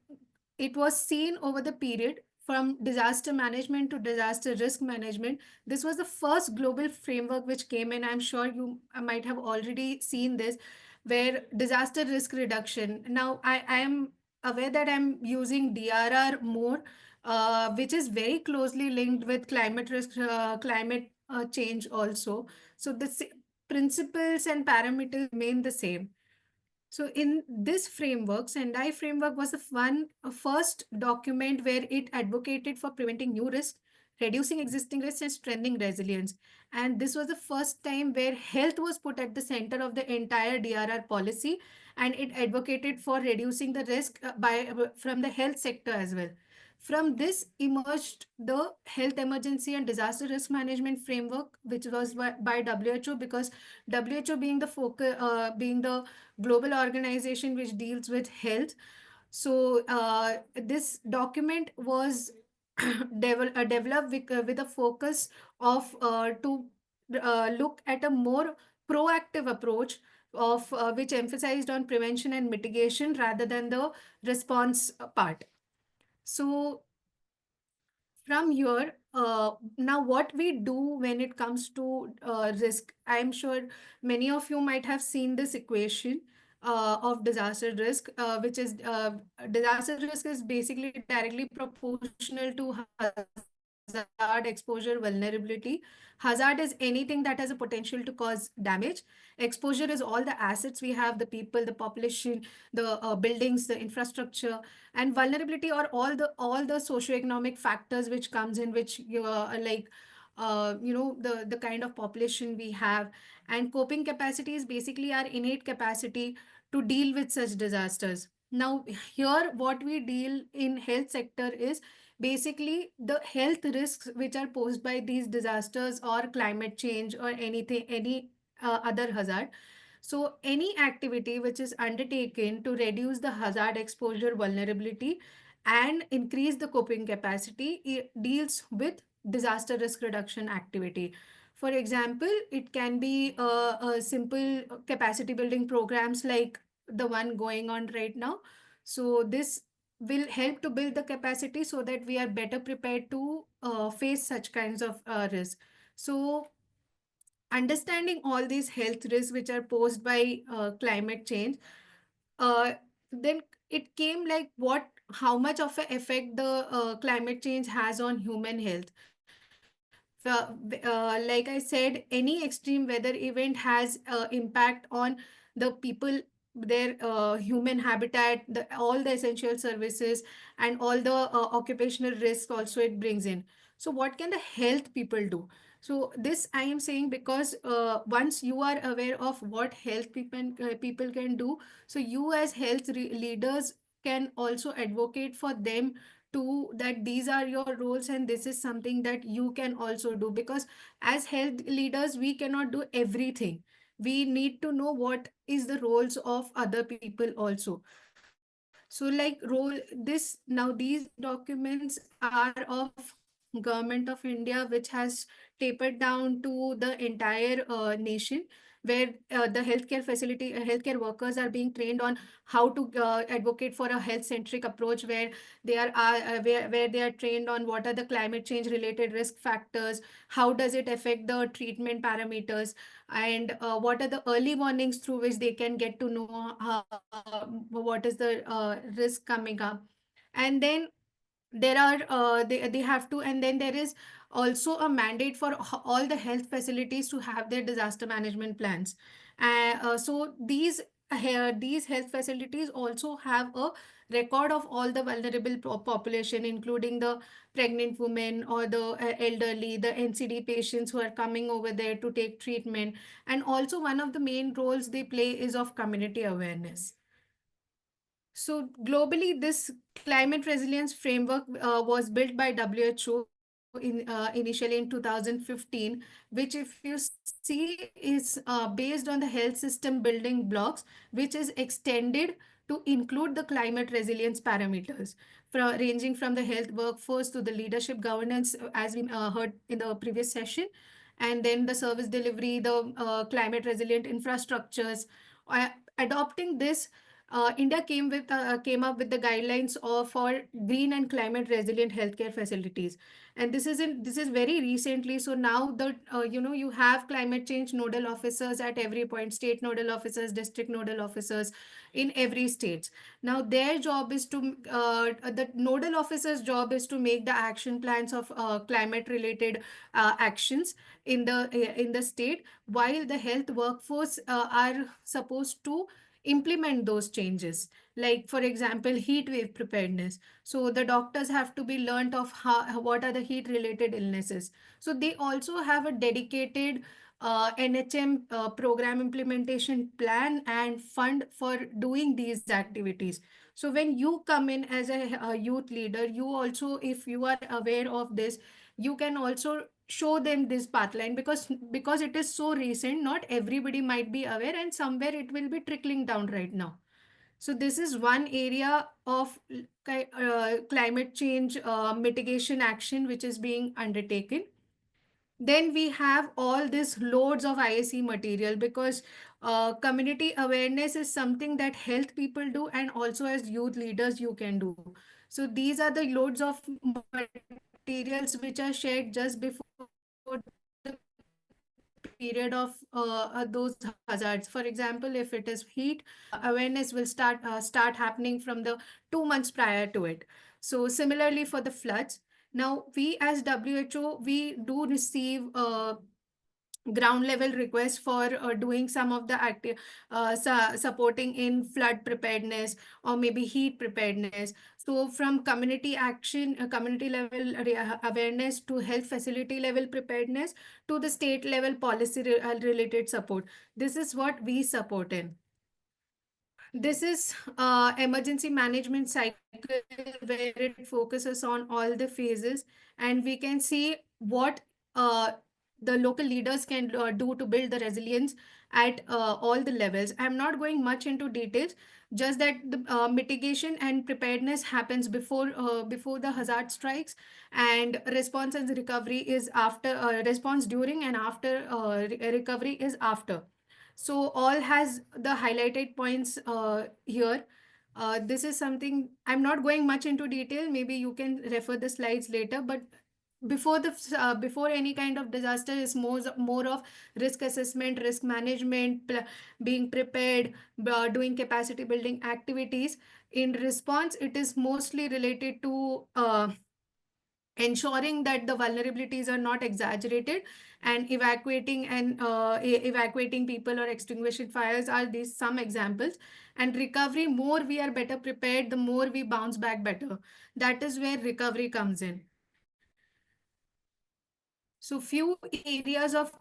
it was seen over the period from disaster management to disaster risk management. This was the first global framework which came in. I'm sure you might have already seen this, where disaster risk reduction. Now, I am aware that I'm using DRR more, which is very closely linked with climate risk, climate change also. So the principles and parameters remain the same. So in this framework, Sendai framework was the first document where it advocated for preventing new risks, reducing existing risks, and strengthening resilience. And this was the first time where health was put at the center of the entire DRR policy, and it advocated for reducing the risk from the health sector as well. From this emerged the health emergency and disaster risk management framework, which was by WHO, because WHO being the focus, being the global organization which deals with health. So this document was developed with a focus of to look at a more proactive approach of which emphasized on prevention and mitigation rather than the response part. So from here, now what we do when it comes to risk, I'm sure many of you might have seen this equation of disaster risk, which is disaster risk is basically directly proportional to hazard, exposure, vulnerability. Hazard is anything that has a potential to cause damage. Exposure is all the assets we have, the people, the population, the buildings, the infrastructure. And vulnerability are all the socioeconomic factors which comes in, which you are like the kind of population we have. And coping capacity is basically our innate capacity to deal with such disasters. Now here what we deal in health sector is basically the health risks which are posed by these disasters or climate change or any other hazard. So any activity which is undertaken to reduce the hazard exposure vulnerability and increase the coping capacity, it deals with disaster risk reduction activity. For example, it can be a simple capacity building programs like the one going on right now. So this will help to build the capacity so that we are better prepared to face such kinds of risks. So understanding all these health risks which are posed by climate change, uh, then it came like what how much of an effect the climate change has on human health. Like I said, any extreme weather event has impact on the people, their human habitat, all the essential services, and all the occupational risks also it brings in. So what can the health people do? So this I am saying because once you are aware of what health people can do, so you as leaders can also advocate for them to that these are your roles and this is something that you can also do, because as health leaders we cannot do everything. We need to know what is the roles of other people also. So like role this now these documents are of government of India, which has tapered down to the entire nation, where the healthcare workers are being trained on how to advocate for a health centric approach, where where they are trained on what are the climate change related risk factors, how does it affect the treatment parameters, and what are the early warnings through which they can get to know what is the risk coming up. And then there are they have to, and then there is also a mandate for all the health facilities to have their disaster management plans. So these health facilities also have a record of all the vulnerable population, including the pregnant women or the elderly, the NCD patients who are coming over there to take treatment. And also one of the main roles they play is of community awareness. So globally, this climate resilience framework was built by WHO initially in 2015, which if you see is based on the health system building blocks, which is extended to include the climate resilience parameters, ranging from the health workforce to the leadership governance, as we heard in the previous session, and then the service delivery, the climate resilient infrastructures. Adopting this, India came up with the guidelines for green and climate resilient healthcare facilities, and this is very recently. So now the you have climate change nodal officers at every point, state nodal officers, district nodal officers in every state. Now their job is to the nodal officers' job is to make the action plans of climate related actions in the state, while the health workforce are supposed to implement those changes, like for example heat wave preparedness. So the doctors have to be learnt of what are the heat related illnesses. So they also have a dedicated NHM program implementation plan and fund for doing these activities. So when you come in as a youth leader, you also, if you are aware of this, you can also show them this pathline, because it is so recent, not everybody might be aware, and somewhere it will be trickling down right now. So this is one area of climate change mitigation action which is being undertaken. Then we have all this loads of ISE material, because community awareness is something that health people do, and also as youth leaders you can do. So these are the loads of materials which are shared just before the period of those hazards. For example, if it is heat, awareness will start happening from the 2 months prior to it. So similarly for the floods, now we as WHO, we do receive ground level requests for doing some of the active supporting in flood preparedness or maybe heat preparedness. So from community action, community level awareness, to health facility level preparedness, to the state level policy related support, this is what we support in. This is emergency management cycle where it focuses on all the phases, and we can see what uh, the local leaders can do to build the resilience at all the levels. I'm not going much into details, just that the mitigation and preparedness happens before the hazard strikes, and response and recovery is after, response during and after, recovery is after. So all has the highlighted points here. This is something I'm not going much into detail. Maybe you can refer the slides later, but before any kind of disaster is more of risk assessment, risk management, being prepared, doing capacity building activities. In response, it is mostly related to ensuring that the vulnerabilities are not exaggerated, and evacuating people or extinguishing fires are these some examples. And recovery, more we are better prepared, the more we bounce back better. That is where recovery comes in. So few areas of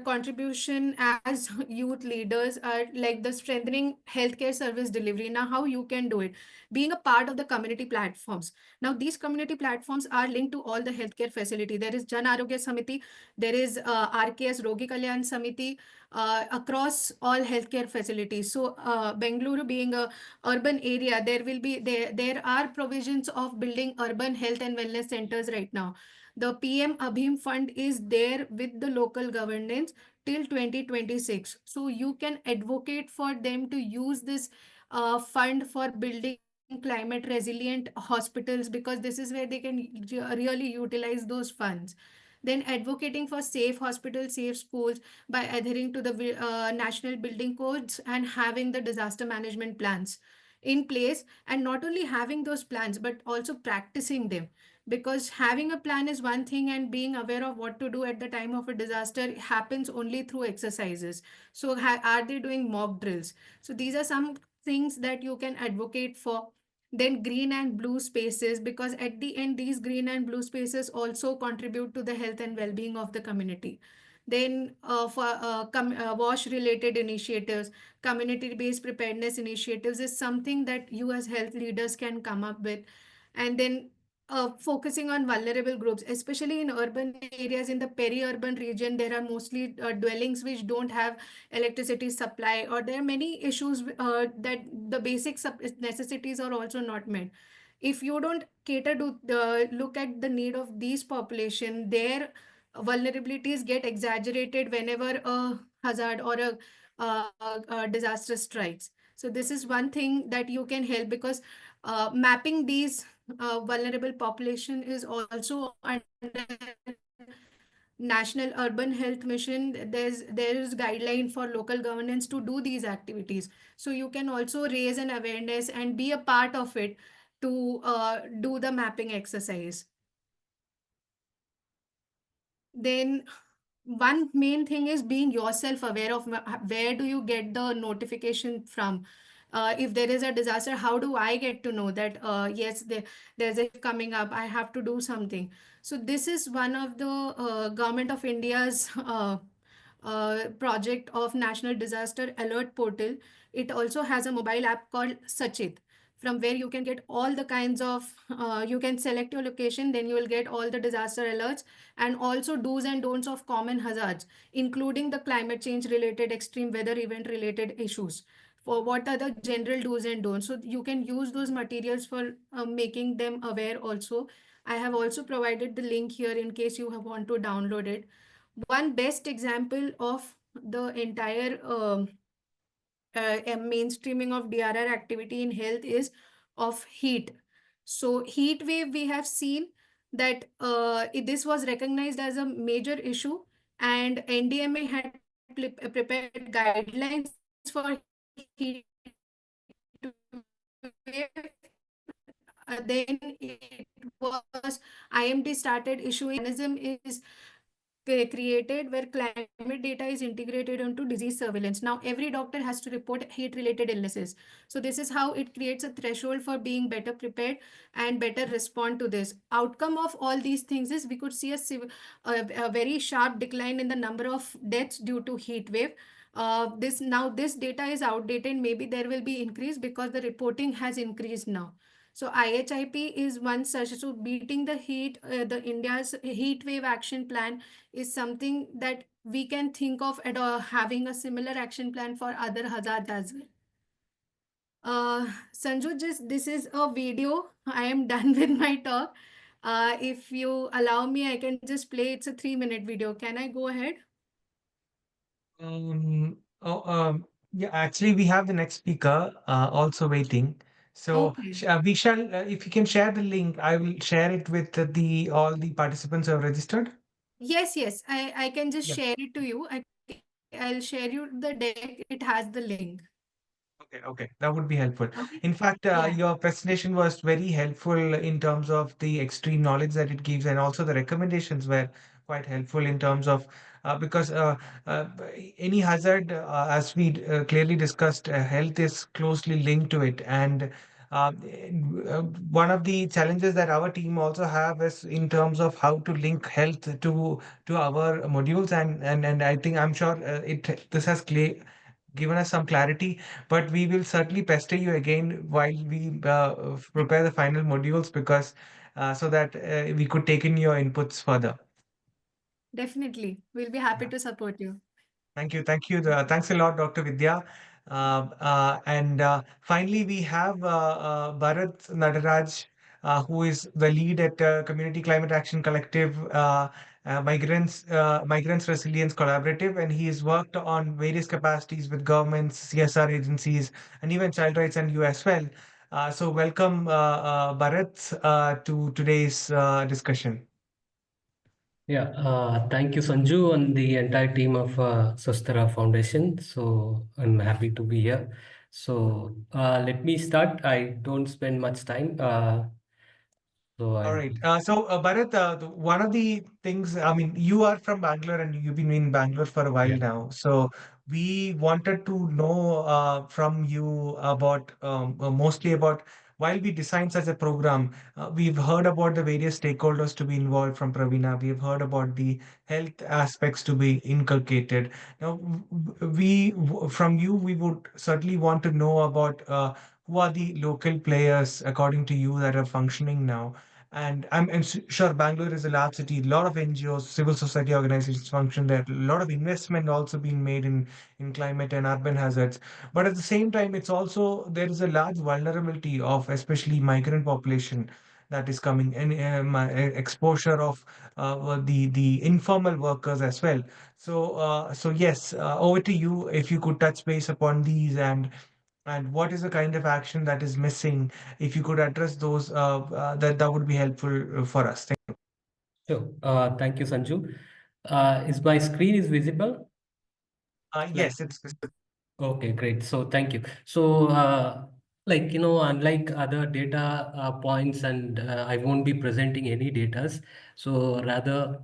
contribution as youth leaders are like the strengthening healthcare service delivery. Now, how you can do it? Being a part of the community platforms. Now, these community platforms are linked to all the healthcare facility. There is Jan Arogya Samiti, there is RKS Rogi Kalyan Samiti, across all healthcare facilities. So, Bengaluru being a urban area, there are provisions of building urban health and wellness centers right now. The PM Abhim Fund is there with the local governance till 2026. So you can advocate for them to use this fund for building climate resilient hospitals, because this is where they can really utilize those funds. Then advocating for safe hospitals, safe schools by adhering to the national building codes and having the disaster management plans in place, and not only having those plans but also practicing them, because having a plan is one thing and being aware of what to do at the time of a disaster happens only through exercises. So are they doing mock drills? So these are some things that you can advocate for. Then green and blue spaces, because at the end these green and blue spaces also contribute to the health and well-being of the community. Then for wash related initiatives, community based preparedness initiatives is something that you as health leaders can come up with. And then focusing on vulnerable groups, especially in urban areas. In the peri-urban region, there are mostly dwellings which don't have electricity supply, or there are many issues that the basic necessities are also not met. If you don't cater to look at the need of these population, their vulnerabilities get exaggerated whenever a hazard or a disaster strikes. So this is one thing that you can help, because mapping these vulnerable population is also under National Urban Health Mission. There is guideline for local governance to do these activities. So you can also raise an awareness and be a part of it to do the mapping exercise. Then one main thing is being yourself aware of where do you get the notification from. If there is a disaster, how do I get to know that yes, there's a coming up, I have to do something? So this is one of the government of India's project of National Disaster Alert Portal. It also has a mobile app called Sachit, from where you can get all the kinds of you can select your location, then you will get all the disaster alerts, and also do's and don'ts of common hazards, including the climate change related, extreme weather event related issues. For what are the general do's and don'ts, so you can use those materials for making them aware also. I have also provided the link here in case you want to download it. One best example of the entire mainstreaming of DRR activity in health is of heat. So heat wave, we have seen that this was recognized as a major issue, and NDMA had prepared guidelines for heat wave. Then it was IMD started issuing mechanism is created where climate data is integrated into disease surveillance. Now every doctor has to report heat related illnesses. So this is how it creates a threshold for being better prepared and better respond to this. Outcome of all these things is we could see a very sharp decline in the number of deaths due to heat wave. This data is outdated. Maybe there will be increase because the reporting has increased now. So IHIP is one such. So beating the heat, the India's heat wave action plan is something that we can think of at having a similar action plan for other hazards as well. Sanju, just this is a video. I am done with my talk. If you allow me, I can just play. It's a 3-minute video. Can I go ahead? Oh, Yeah, actually, we have the next speaker also waiting. So Okay. we shall, if you can share the link, I will share it with the all the participants who have registered. Yes, yes. I can just Yeah. share it to you. I'll share you the deck. It has the link. Okay, okay, that would be helpful. Okay. In fact, Yeah. your presentation was very helpful in terms of the extreme knowledge that it gives, and also the recommendations were quite helpful in terms of because any hazard, as we clearly discussed, health is closely linked to it, and one of the challenges that our team also have is in terms of how to link health to our modules, and I think I'm sure it this has given us some clarity, but we will certainly pester you again while we prepare the final modules because so that we could take in your inputs further. Definitely. We'll be happy Yeah. to support you. Thank you. Thank you. Thanks a lot, Dr. Vidya. And finally, we have Bharat Nadaraj, who is the lead at Community Climate Action Collective, Migrants Resilience Collaborative, and he has worked on various capacities with governments, CSR agencies, and even child rights and you as well. So welcome, Bharat, to today's discussion. Yeah, thank you, Sanju, and the entire team of Sustara Foundation. So I'm happy to be here. So let me start. I don't spend much time. So All I right. Bharat, one of the things, I mean, you are from Bangalore and you've been in Bangalore for a while yeah. now. So we wanted to know from you about mostly about while we design such a program, we've heard about the various stakeholders to be involved from Pravina. We've heard about the health aspects to be inculcated. Now, from you, we would certainly want to know about who are the local players, according to you, that are functioning now, and sure Bangalore is a large city, a lot of NGOs, civil society organizations function there, a lot of investment also being made in climate and urban hazards. But at the same time, it's also there is a large vulnerability of especially migrant population that is coming, and exposure of the informal workers as well. So yes, over to you if you could touch base upon these, and what is the kind of action that is missing? If you could address those, that would be helpful for us. Sure. Thank you, Sanju. Is my screen is visible? Like. Yes, it's Okay, great. So thank you. So, like, unlike other data points, and I won't be presenting any datas. So rather,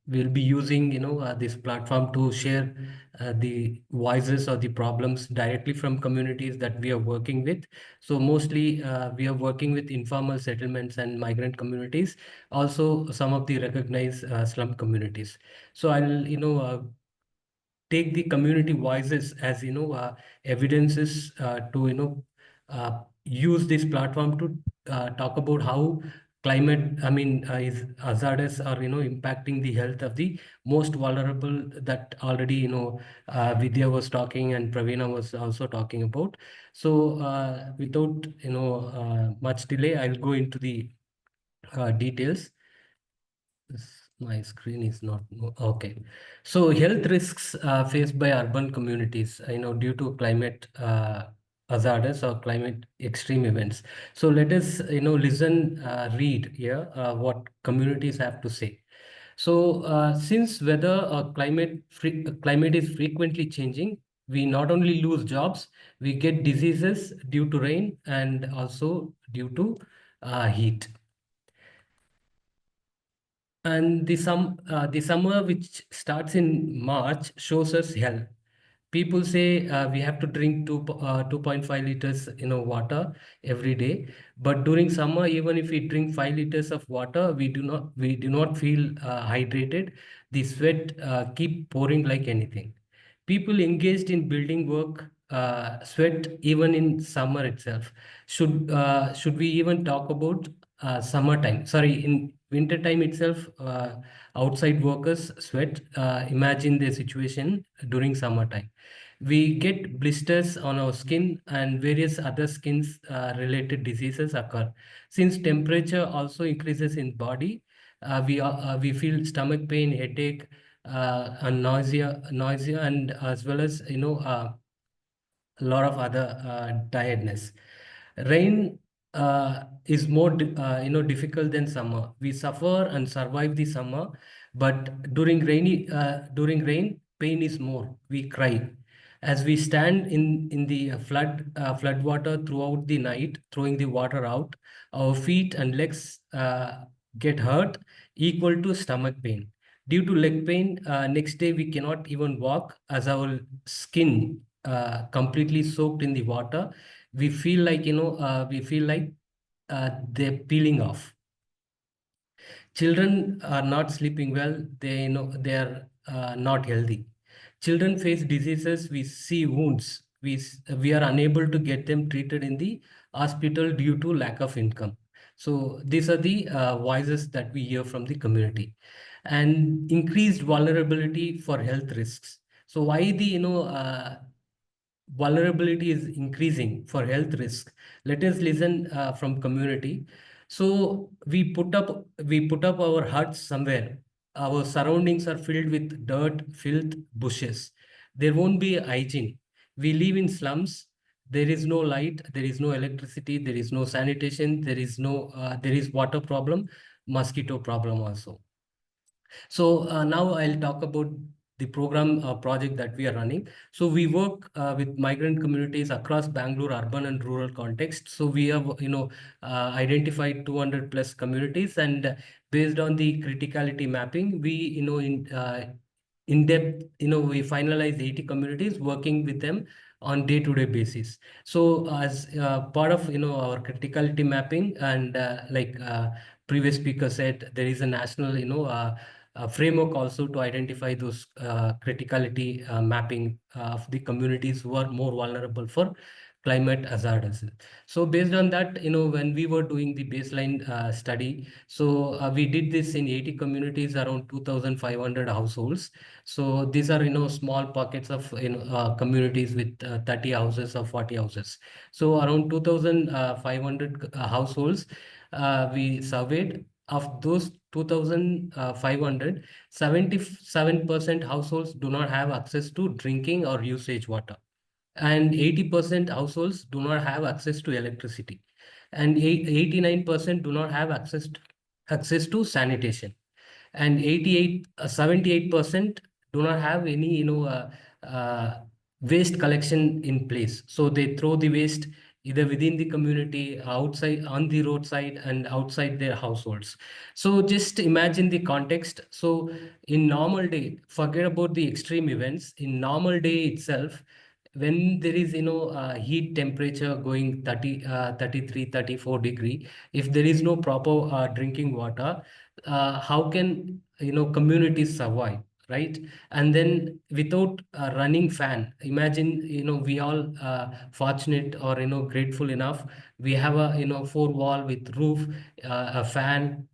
we'll be using, this platform to share the voices or the problems directly from communities that we are working with. So mostly, we are working with informal settlements and migrant communities, also some of the recognized slum communities. So I'll, take the community voices as evidences to use this platform to talk about how climate is hazardous or impacting the health of the most vulnerable, that already Vidya was talking and Pravina was also talking about. So without much delay, I'll go into the details. My screen is not okay. So health risks faced by urban communities, due to climate hazardous or climate extreme events. So let us, listen, read here what communities have to say. So since weather or climate is frequently changing, we not only lose jobs, we get diseases due to rain and also due to heat. And the summer, which starts in March, shows us hell. People say we have to drink 2.5 liters, water every day. But during summer, even if we drink 5 liters of water, we do not feel hydrated. The sweat keep pouring like anything. People engaged in building work sweat even in summer itself. Should we even talk about summertime? Sorry, in winter time itself, outside workers sweat. Imagine the situation during summertime. We get blisters on our skin and various other skins related diseases occur. Since temperature also increases in body, we feel stomach pain, headache, and nausea, and as well as a lot of other tiredness. Rain is more difficult than summer. We suffer and survive the summer, but during rain, pain is more. We cry as we stand in the flood water throughout the night, throwing the water out. Our feet and legs get hurt, equal to stomach pain. Due to leg pain, next day we cannot even walk as our skin completely soaked in the water. We feel like they're peeling off. Children are not sleeping well. They are not healthy. Children face diseases. We see wounds. We are unable to get them treated in the hospital due to lack of income. So these are the voices that we hear from the community, and increased vulnerability for health risks. So why the vulnerability is increasing for health risk? Let us listen from community. So we put up our huts somewhere. Our surroundings are filled with dirt, filth, bushes. There won't be hygiene. We live in slums. There is no light, there is no electricity, there is no sanitation, there is water problem, mosquito problem also. So now I'll talk about the program project that we are running. So we work with migrant communities across Bangalore, urban and rural context. So we have, identified 200 plus communities, and based on the criticality mapping, we, in depth, we finalize 80 communities, working with them on day-to-day basis. So as part of, our criticality mapping, and previous speaker said, there is a national, framework also to identify those criticality mapping of the communities who are more vulnerable for climate hazards. So based on that, when we were doing the baseline study, so we did this in 80 communities, around 2,500 households. So these are, small pockets of, communities with 30 houses or 40 houses. So around 2,500 households we surveyed. Of those 2,500, 77% households do not have access to drinking or usage water, and 80% households do not have access to electricity, and 89% do not have access to sanitation, and 78% do not have any waste collection in place. So they throw the waste either within the community, outside on the roadside, and outside their households. So just imagine the context. So in normal day, forget about the extreme events. In normal day itself, when there is, heat temperature going 33, 34 degree, if there is no proper drinking water, how can, communities survive, right? And then without a running fan, imagine, we all fortunate, or, grateful enough, we have a, four wall with roof, a fan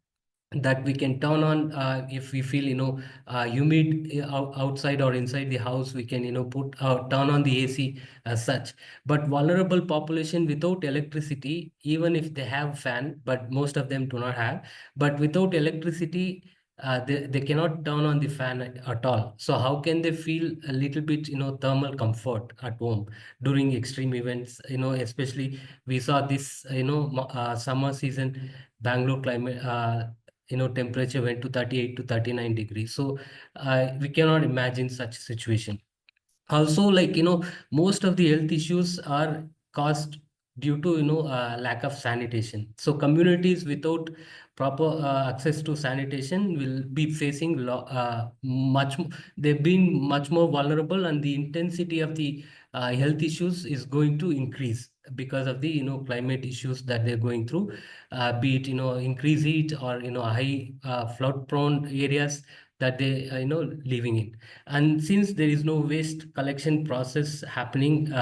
that we can turn on if we feel, humid outside or inside the house. We can, put turn on the AC as such. But vulnerable population without electricity, even if they have fan, but most of them do not have, but without electricity, they cannot turn on the fan at all. So how can they feel a little bit, thermal comfort at home during extreme events? Especially we saw this, summer season, Bangalore climate, temperature went to 38 to 39 degrees. So we cannot imagine such situation. Also, most of the health issues are caused due to, lack of sanitation. So communities without proper access to sanitation will be facing they've been much more vulnerable, and the intensity of the health issues is going to increase because of the, climate issues that they're going through, be it, increased heat, or, high flood prone areas that they living in. And since there is no waste collection process happening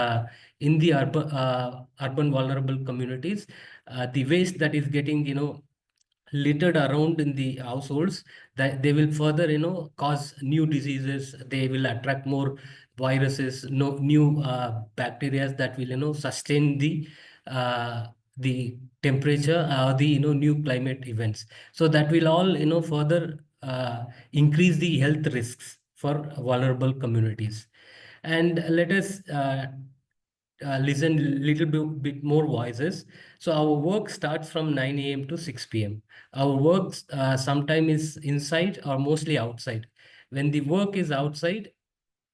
in the urban vulnerable communities, the waste that is getting, littered around in the households, that they will further, cause new diseases. They will attract more viruses, no new bacteria that will, sustain uh, the temperature, the, new climate events. So that will all, further increase the health risks for vulnerable communities. And let us listen little bit more voices. So our work starts from 9 a.m. to 6 p.m. Our work sometimes is inside or mostly outside. When the work is outside,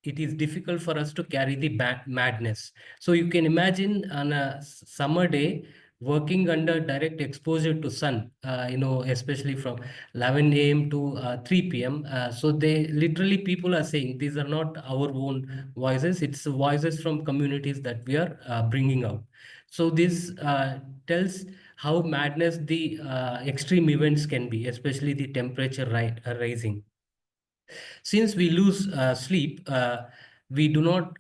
it is difficult for us to carry the madness. So you can imagine on a summer day, working under direct exposure to sun, especially from 11 a.m. to 3 p.m. So they literally, people are saying these are not our own voices, it's voices from communities that we are bringing out. So this tells how madness the extreme events can be, especially the temperature rising. Since we lose sleep, we do not,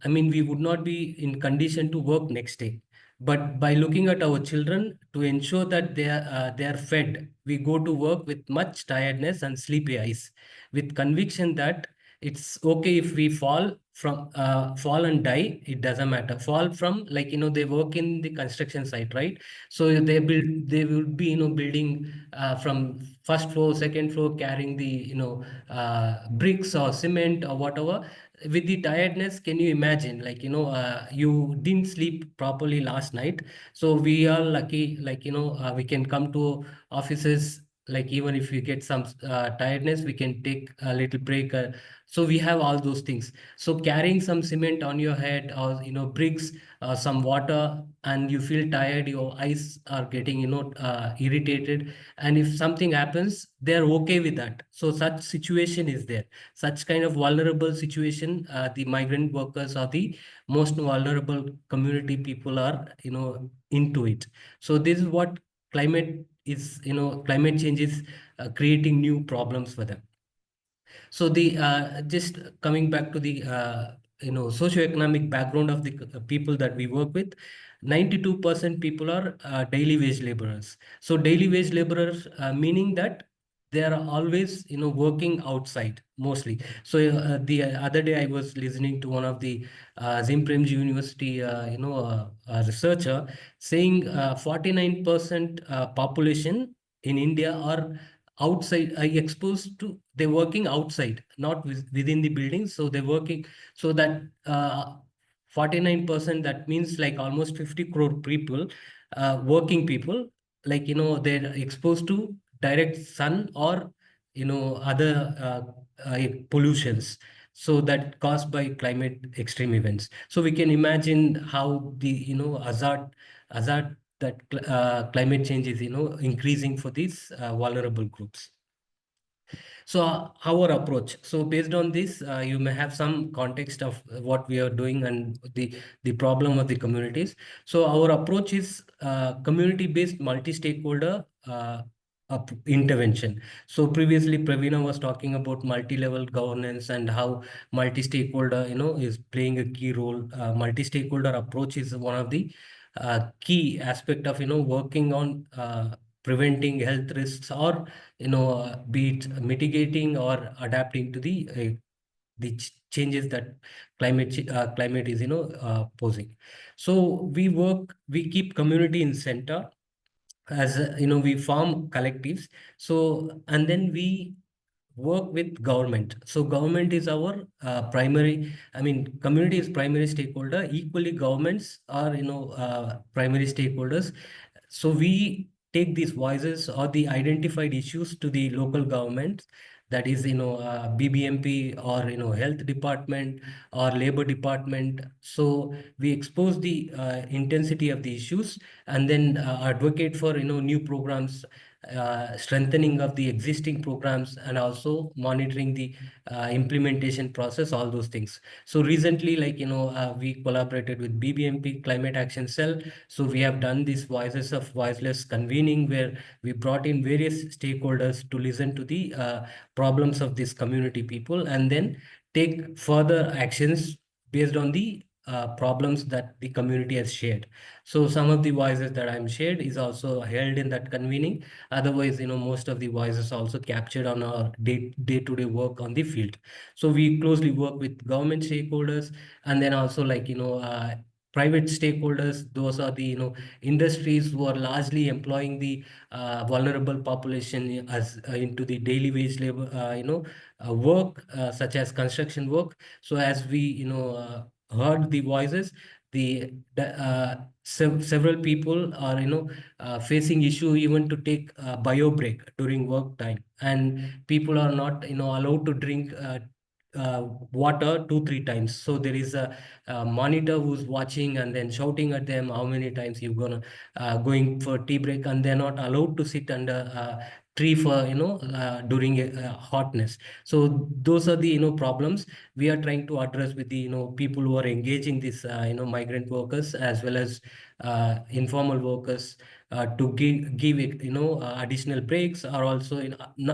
we would not be in condition to work next day. But by looking at our children to ensure that they are fed, we go to work with much tiredness and sleepy eyes, with conviction that it's okay if we fall and die, it doesn't matter. Fall from, they work in the construction site, right? So they will be, building from first floor, second floor, carrying the, bricks or cement or whatever. With the tiredness, can you imagine, you didn't sleep properly last night. So we are lucky, we can come to offices, like even if we get some tiredness, we can take a little break. So we have all those things. So carrying some cement on your head, or bricks, some water, and you feel tired, your eyes are getting, irritated, and if something happens, they're okay with that. So such situation is there. Such kind of vulnerable situation, the migrant workers are the most vulnerable community people are, into it. So this is what climate change is creating new problems for them. So the just coming back to the socioeconomic background of the people that we work with, 92% people are daily wage laborers. So daily wage laborers, meaning that they are always working outside mostly. So the other day I was listening to one of the Zimpremji University researcher saying 49% population in India are outside, exposed to, they're working outside, not within the building. So they're working, so that 49%, that means like almost 50 crore people, working people, they're exposed to direct sun or other pollutions, so that caused by climate extreme events. So we can imagine how the hazard that climate change is increasing for these vulnerable groups. So our approach, so based on this, you may have some context of what we are doing and the problem of the communities. So our approach is community based multi-stakeholder intervention. So previously Pravina was talking about multi-level governance and how multi-stakeholder is playing a key role. Multi-stakeholder approach is one of the key aspect of working on preventing health risks, or be it mitigating or adapting to the changes that climate is posing. So we keep community in center, as we form collectives. So and then we work with government. So government is our primary, community is primary stakeholder. Equally, governments are primary stakeholders. So we take these voices or the identified issues to the local governments, that is BBMP, or health department or labor department. So we expose the intensity of the issues, and then advocate for new programs, strengthening of the existing programs, and also monitoring the implementation process, all those things. So recently, we collaborated with BBMP Climate Action Cell. So we have done this voices of voiceless convening, where we brought in various stakeholders to listen to the problems of this community people, and then take further actions based on the problems that the community has shared. So some of the voices that I'm shared is also held in that convening. Otherwise, most of the voices also captured on our day-to-day work on the field. So we closely work with government stakeholders, and then also private stakeholders. Those are the industries who are largely employing the vulnerable population as into the daily wage labor work, such as construction work. So as we heard the voices, several people are facing issue even to take bio break during work time, and people are not allowed to drink water 2 3 times. So there is a monitor who's watching and then shouting at them how many times you're gonna going for tea break, and they're not allowed to sit under a tree for during hotness. So those are the problems we are trying to address with the people who are engaging these migrant workers as well as informal workers, to give it additional breaks, or also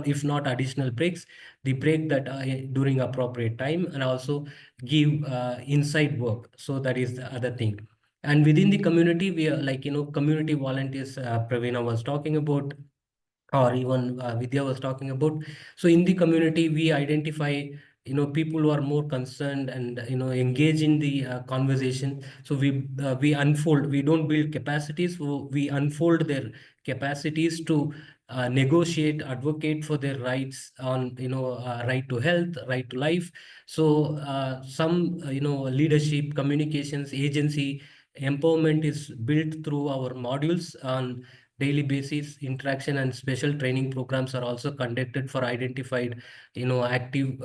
if not additional breaks, the break that during appropriate time, and also give inside work. So that is the other thing. And within the community, we are like community volunteers, Pravina was talking about, or even Vidya was talking about. So in the community, we identify people who are more concerned and engage in the conversation. So we unfold. We don't build capacities. We unfold their capacities to negotiate, advocate for their rights on right to health, right to life. So some leadership, communications, agency empowerment is built through our modules on daily basis. Interaction and special training programs are also conducted for identified active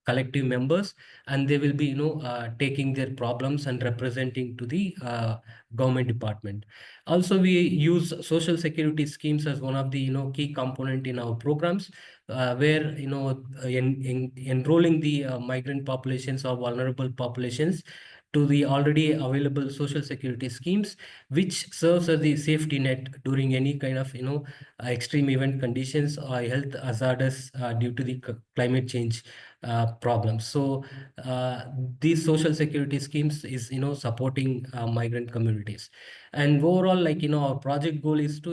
collective members, and they will be taking their problems and representing to the government department. Also, we use social security schemes as one of the key component in our programs, where enrolling the migrant populations or vulnerable populations to the already available social security schemes, which serves as the safety net during any kind of extreme event conditions or health hazardous due to the climate change problems. So these social security schemes is supporting migrant communities. And overall, like our project goal is to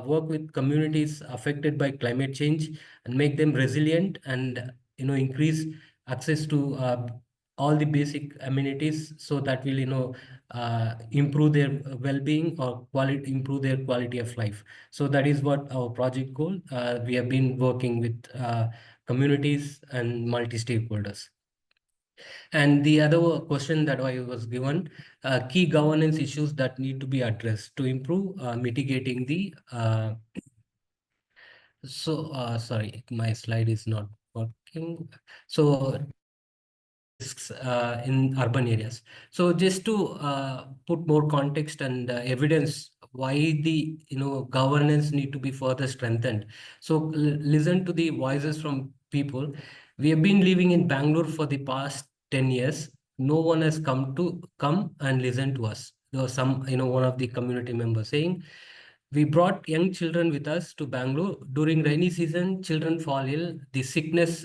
work with communities affected by climate change and make them resilient, and increase access to all the basic amenities, so that will improve their well-being or quality, improve their quality of life. So that is what our project goal. We have been working with communities and multi-stakeholders. And the other question that I was given, key governance issues that need to be addressed to improve mitigating the sorry, my slide is not working. So mitigating the risks in urban areas. So just to put more context and evidence why the governance need to be further strengthened. So listen to the voices from people. We have been living in Bangalore for the past 10 years. No one has come and listen to us. There was some, one of the community members saying, we brought young children with us to Bangalore. During rainy season, children fall ill. The sickness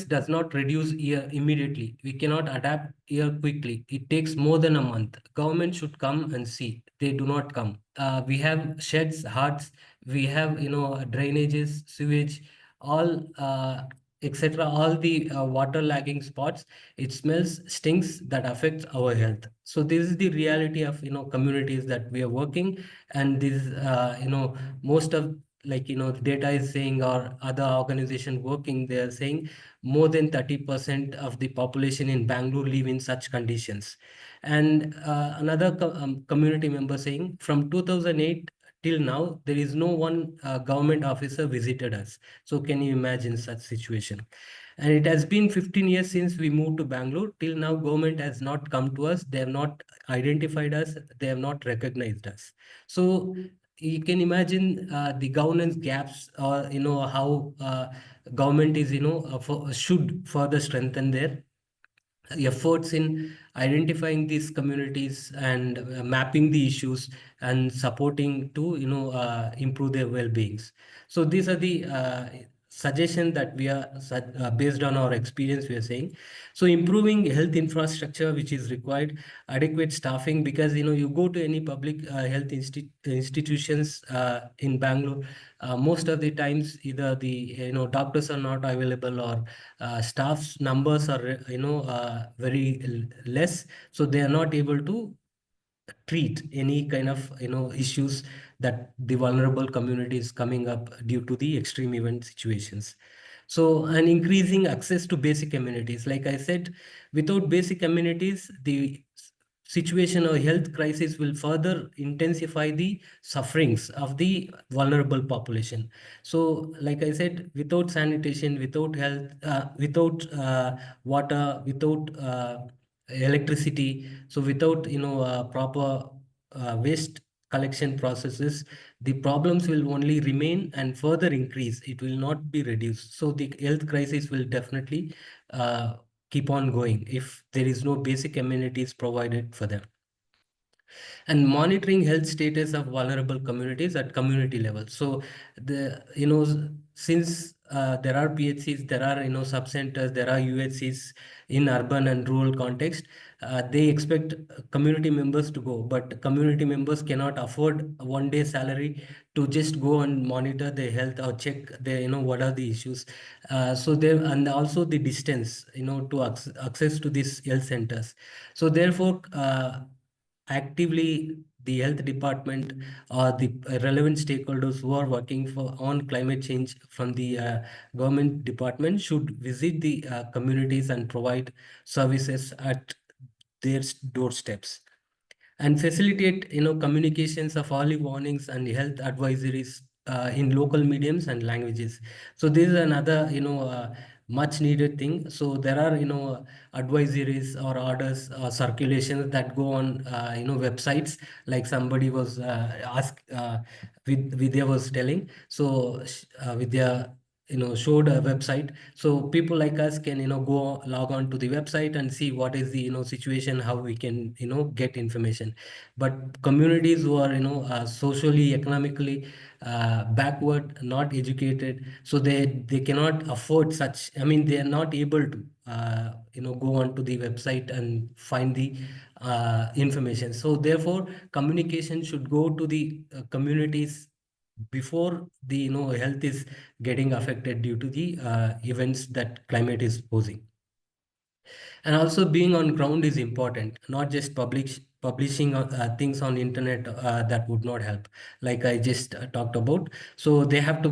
does not reduce here immediately. We cannot adapt here quickly. It takes more than a month. Government should come and see. They do not come. We have sheds, huts. We have drainages, sewage, all etc. All the water lagging spots. It smells, stinks, that affects our health. So this is the reality of communities that we are working, and this most of like data is saying, or other organization working, they are saying more than 30% of the population in Bangalore live in such conditions. And another community member saying, from 2008 till now there is no one government officer visited us. So can you imagine such situation? And it has been 15 years since we moved to Bangalore. Till now government has not come to us. They have not identified us. They have not recognized us. So you can imagine the governance gaps, or how government is should further strengthen their efforts in identifying these communities and mapping the issues and supporting to improve their well-beings. So these are the suggestion that we are based on our experience we are saying. So improving health infrastructure which is required, adequate staffing, because you go to any public health institutions in Bangalore, most of the times either the doctors are not available, or staff's numbers are very less, so they are not able to treat any kind of issues that the vulnerable community is coming up due to the extreme event situations. So, and increasing access to basic amenities. Like I said, without basic amenities, the situation or health crisis will further intensify the sufferings of the vulnerable population. So, like I said, without sanitation, without health, without water, without electricity, so without proper waste collection processes, the problems will only remain and further increase. It will not be reduced. So the health crisis will definitely keep on going if there is no basic amenities provided for them. And monitoring health status of vulnerable communities at community level. So since there are PHCs, there are sub-centers, there are UHCs in urban and rural context, they expect community members to go, but community members cannot afford a one day salary to just go and monitor their health or check their what are the issues. So there, and also the distance to access to these health centers. So therefore, actively the health department or the relevant stakeholders who are working on climate change from the government department should visit the communities and provide services at their doorsteps, and facilitate communications of early warnings and health advisories in local mediums and languages. So this is another much needed thing. So there are advisories or orders or circulations that go on websites, like somebody was asked Vidya was telling. So Vidya showed a website, so people like us can go log on to the website and see what is the situation, how we can get information. But communities who are socially, economically backward, not educated, so they cannot afford such, I mean, they are not able to go on to the website and find the information. So therefore, communication should go to the communities before the health is getting affected due to the events that climate is posing. And also being on ground is important, not just publishing things on internet that would not help, like I just talked about. So they have to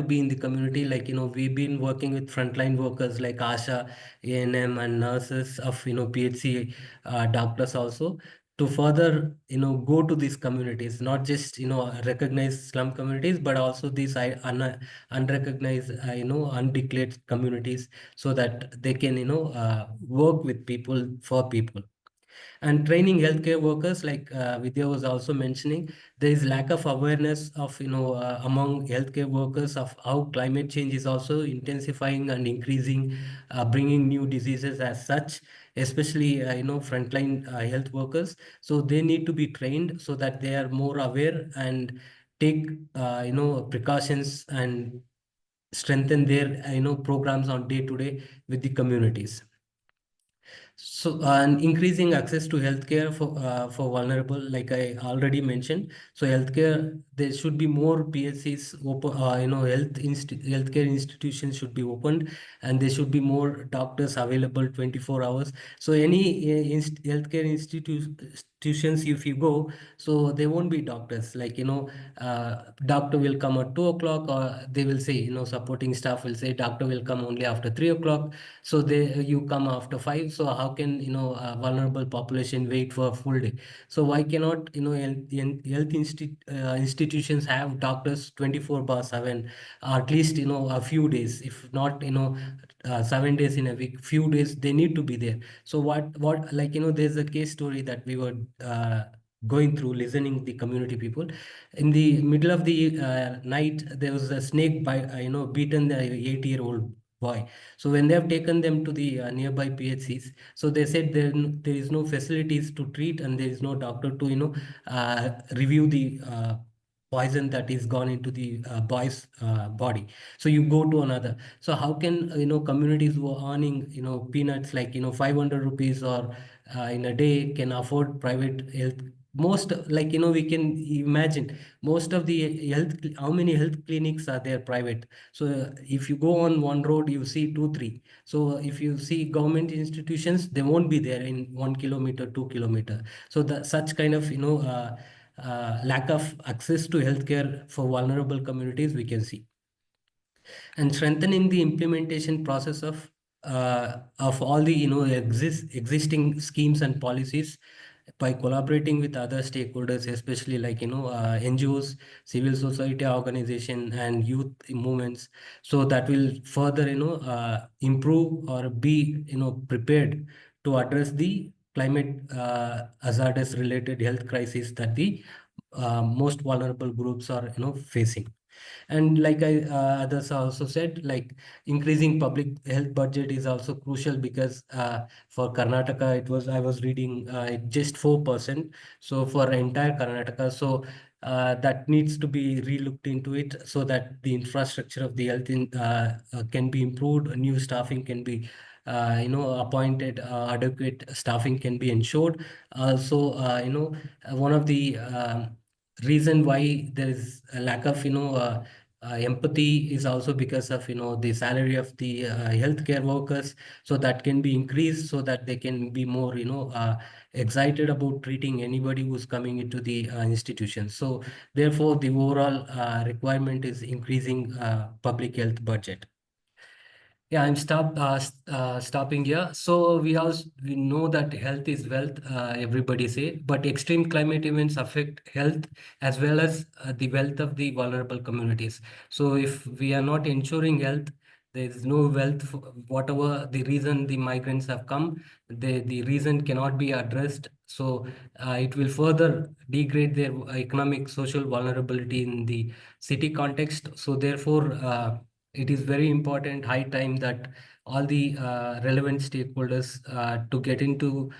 be in the community. Like we've been working with frontline workers like ASHA, ANM, and nurses of PHC doctors also, to further go to these communities, not just recognized slum communities, but also these unrecognized undeclared communities, so that they can work with people, for people. And training healthcare workers, like Vidya was also mentioning, there is lack of awareness of among healthcare workers of how climate change is also intensifying and increasing, bringing new diseases as such, especially frontline health workers. So they need to be trained so that they are more aware and take precautions and strengthen their programs on day to day with the communities. So, and increasing access to healthcare for vulnerable, like I already mentioned. So, healthcare, there should be more PSCs open. Healthcare institutions should be opened, and there should be more doctors available 24 hours. So, any healthcare institutions, if you go, so there won't be doctors. Like doctor will come at 2 o'clock, or they will say supporting staff will say doctor will come only after 3 o'clock. So they you come after 5. So how can a vulnerable population wait for a full day? So why cannot institutions have doctors 24/7, or at least a few days, if not 7 days in a week, few days they need to be there. So what like there's a case story that we were going through, listening the community people. In the middle of the night, there was a snake by beaten the 8-year-old boy. So when they have taken them to the nearby PHCs, so they said there is no facilities to treat, and there is no doctor to review the poison that is gone into the boy's body. So you go to another. So how can communities who are earning peanuts, like 500 rupees or in a day, can afford private health? Most, like we can imagine, most of the health, how many health clinics are there private? So if you go on one road, you see 2 3. So if you see government institutions, they won't be there in 1 kilometer, 2 kilometer. So the such kind of lack of access to healthcare for vulnerable communities we can see. and strengthening the implementation process of all the existing schemes and policies by collaborating with other stakeholders, especially like NGOs, civil society organization, and youth movements. So that will further improve or be prepared to address the climate hazardous related health crisis that the most vulnerable groups are facing. And like others also said, like increasing public health budget is also crucial, because for Karnataka, I was reading just 4%. So for entire Karnataka, so that needs to be relooked into it, so that the infrastructure of the health can be improved, new staffing can be appointed, adequate staffing can be ensured. Also, one of the reason why there is a lack of empathy is also because of the salary of the healthcare workers. So that can be increased, so that they can be more excited about treating anybody who's coming into the institution. So therefore the overall requirement is increasing public health budget. Yeah, stopping here. So we know that health is wealth, everybody say, but extreme climate events affect health as well as the wealth of the vulnerable communities. So if we are not ensuring health, there is no wealth. Whatever the reason the migrants have come, the reason cannot be addressed. So it will further degrade their economic, social vulnerability in the city context. So therefore, it is very important, high time that all the relevant stakeholders to get into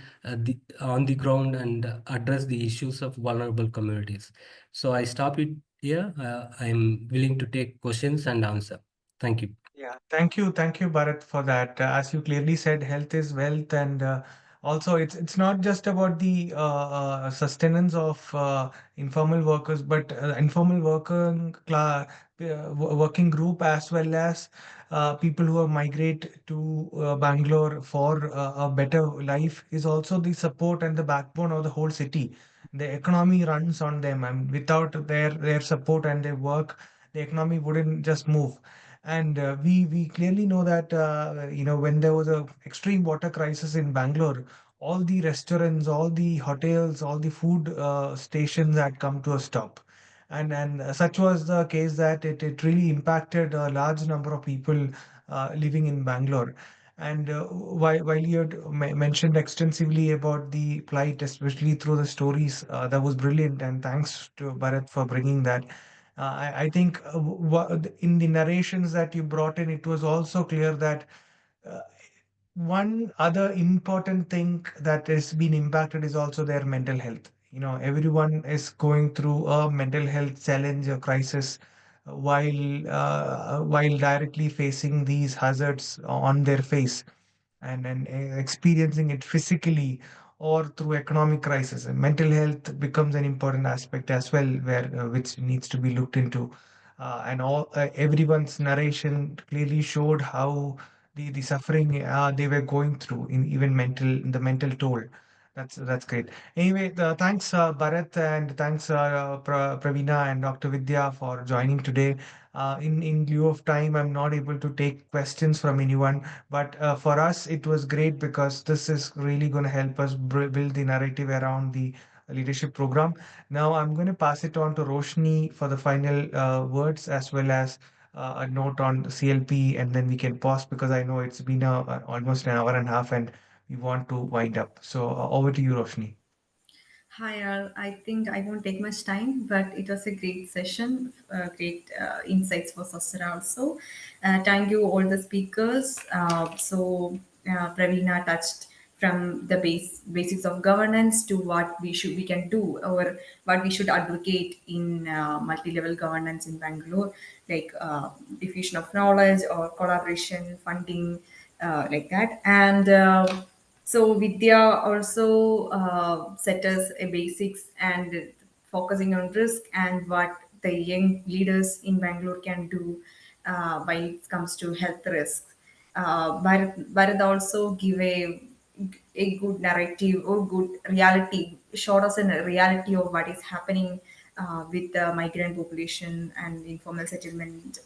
on the ground and address the issues of vulnerable communities. So I stop it here. I'm willing to take questions and answer. Thank you. Yeah, thank you, Bharat, for that. As you clearly said, health is wealth, and also it's not just about the sustenance of informal workers, but informal working group, as well as people who have migrate to Bangalore for a better life, is also the support and the backbone of the whole city. The economy runs on them, and without their support and their work, the economy wouldn't just move. And we clearly know that when there was a extreme water crisis in Bangalore, all the restaurants, all the hotels, all the food stations had come to a stop. And such was the case that it really impacted a large number of people living in Bangalore. And while you had mentioned extensively about the plight, especially through the stories, that was brilliant. And thanks to Bharat for bringing that. I think in the narrations that you brought in, it was also clear that uh, one other important thing that has been impacted is also their mental health. Everyone is going through a mental health challenge, a crisis, while directly facing these hazards on their face, and experiencing it physically or through economic crisis. And mental health becomes an important aspect as well, where which needs to be looked into. And everyone's narration clearly showed how the suffering they were going through in even the mental toll. That's great. Anyway, thanks Bharat, and thanks Pravina and Dr. Vidya for joining today. In lieu of time, I'm not able to take questions from anyone, but for us, it was great because this is really going to help us build the narrative around the leadership program. Now, I'm going to pass it on to Roshni for the final words, as well as a note on CLP, and then we can pause because I know it's been almost an hour and a half, and we want to wind up. So over to you, Roshni. Hi, all. I think I won't take much time, but it was a great session, great insights for Sastra also. Thank you, all the speakers. Pravina touched from the basics of governance to what we can do, or what we should advocate in multi-level governance in Bangalore, like diffusion of knowledge or collaboration, funding, like that. And so Vidya also set us a bhasis and focusing on risk and what the young leaders in Bangalore can do when it comes to health risks. Bharat also give a good narrative or good reality, showed us a reality of what is happening with the migrant population and informal settlement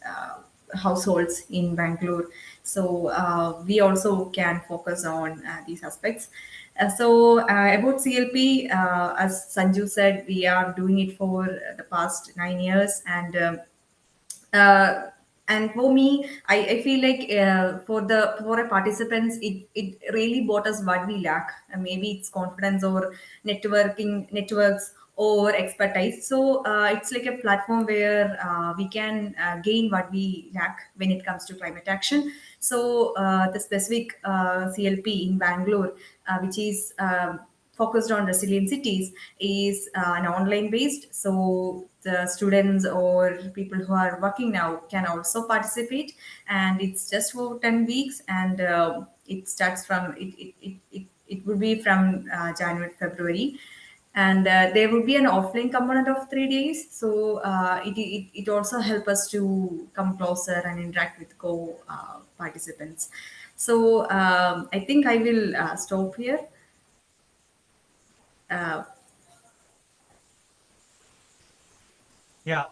households in Bangalore. So we also can focus on these aspects. About CLP, as Sanju said, we are doing it for the past 9 years, uh, and for me, I feel like for a participants, it really brought us what we lack. Maybe it's confidence or networks or expertise. So it's like a platform where we can gain what we lack when it comes to climate action. So the specific CLP in Bangalore, which is focused on resilient cities, is an online based. So the students or people who are working now can also participate, and it's just for 10 weeks, and it starts from it would be from January February, and there will be an offline component of 3 days. So it also help us to come closer and interact with co participants. So I think I will stop here. uh, Yeah,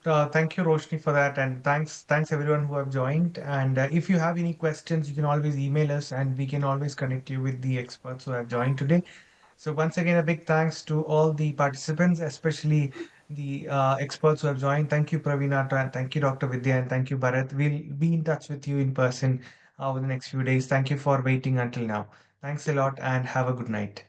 thank you, Roshni, for that, and thanks everyone who have joined. And if you have any questions, you can always email us, and we can always connect you with the experts who have joined today. So once again, a big thanks to all the participants, especially the experts who have joined. Thank you, Pravina, and thank you, Dr. Vidya, and thank you, Bharat. We'll be in touch with you in person over the next few days. Thank you for waiting until now. Thanks a lot, and have a good night.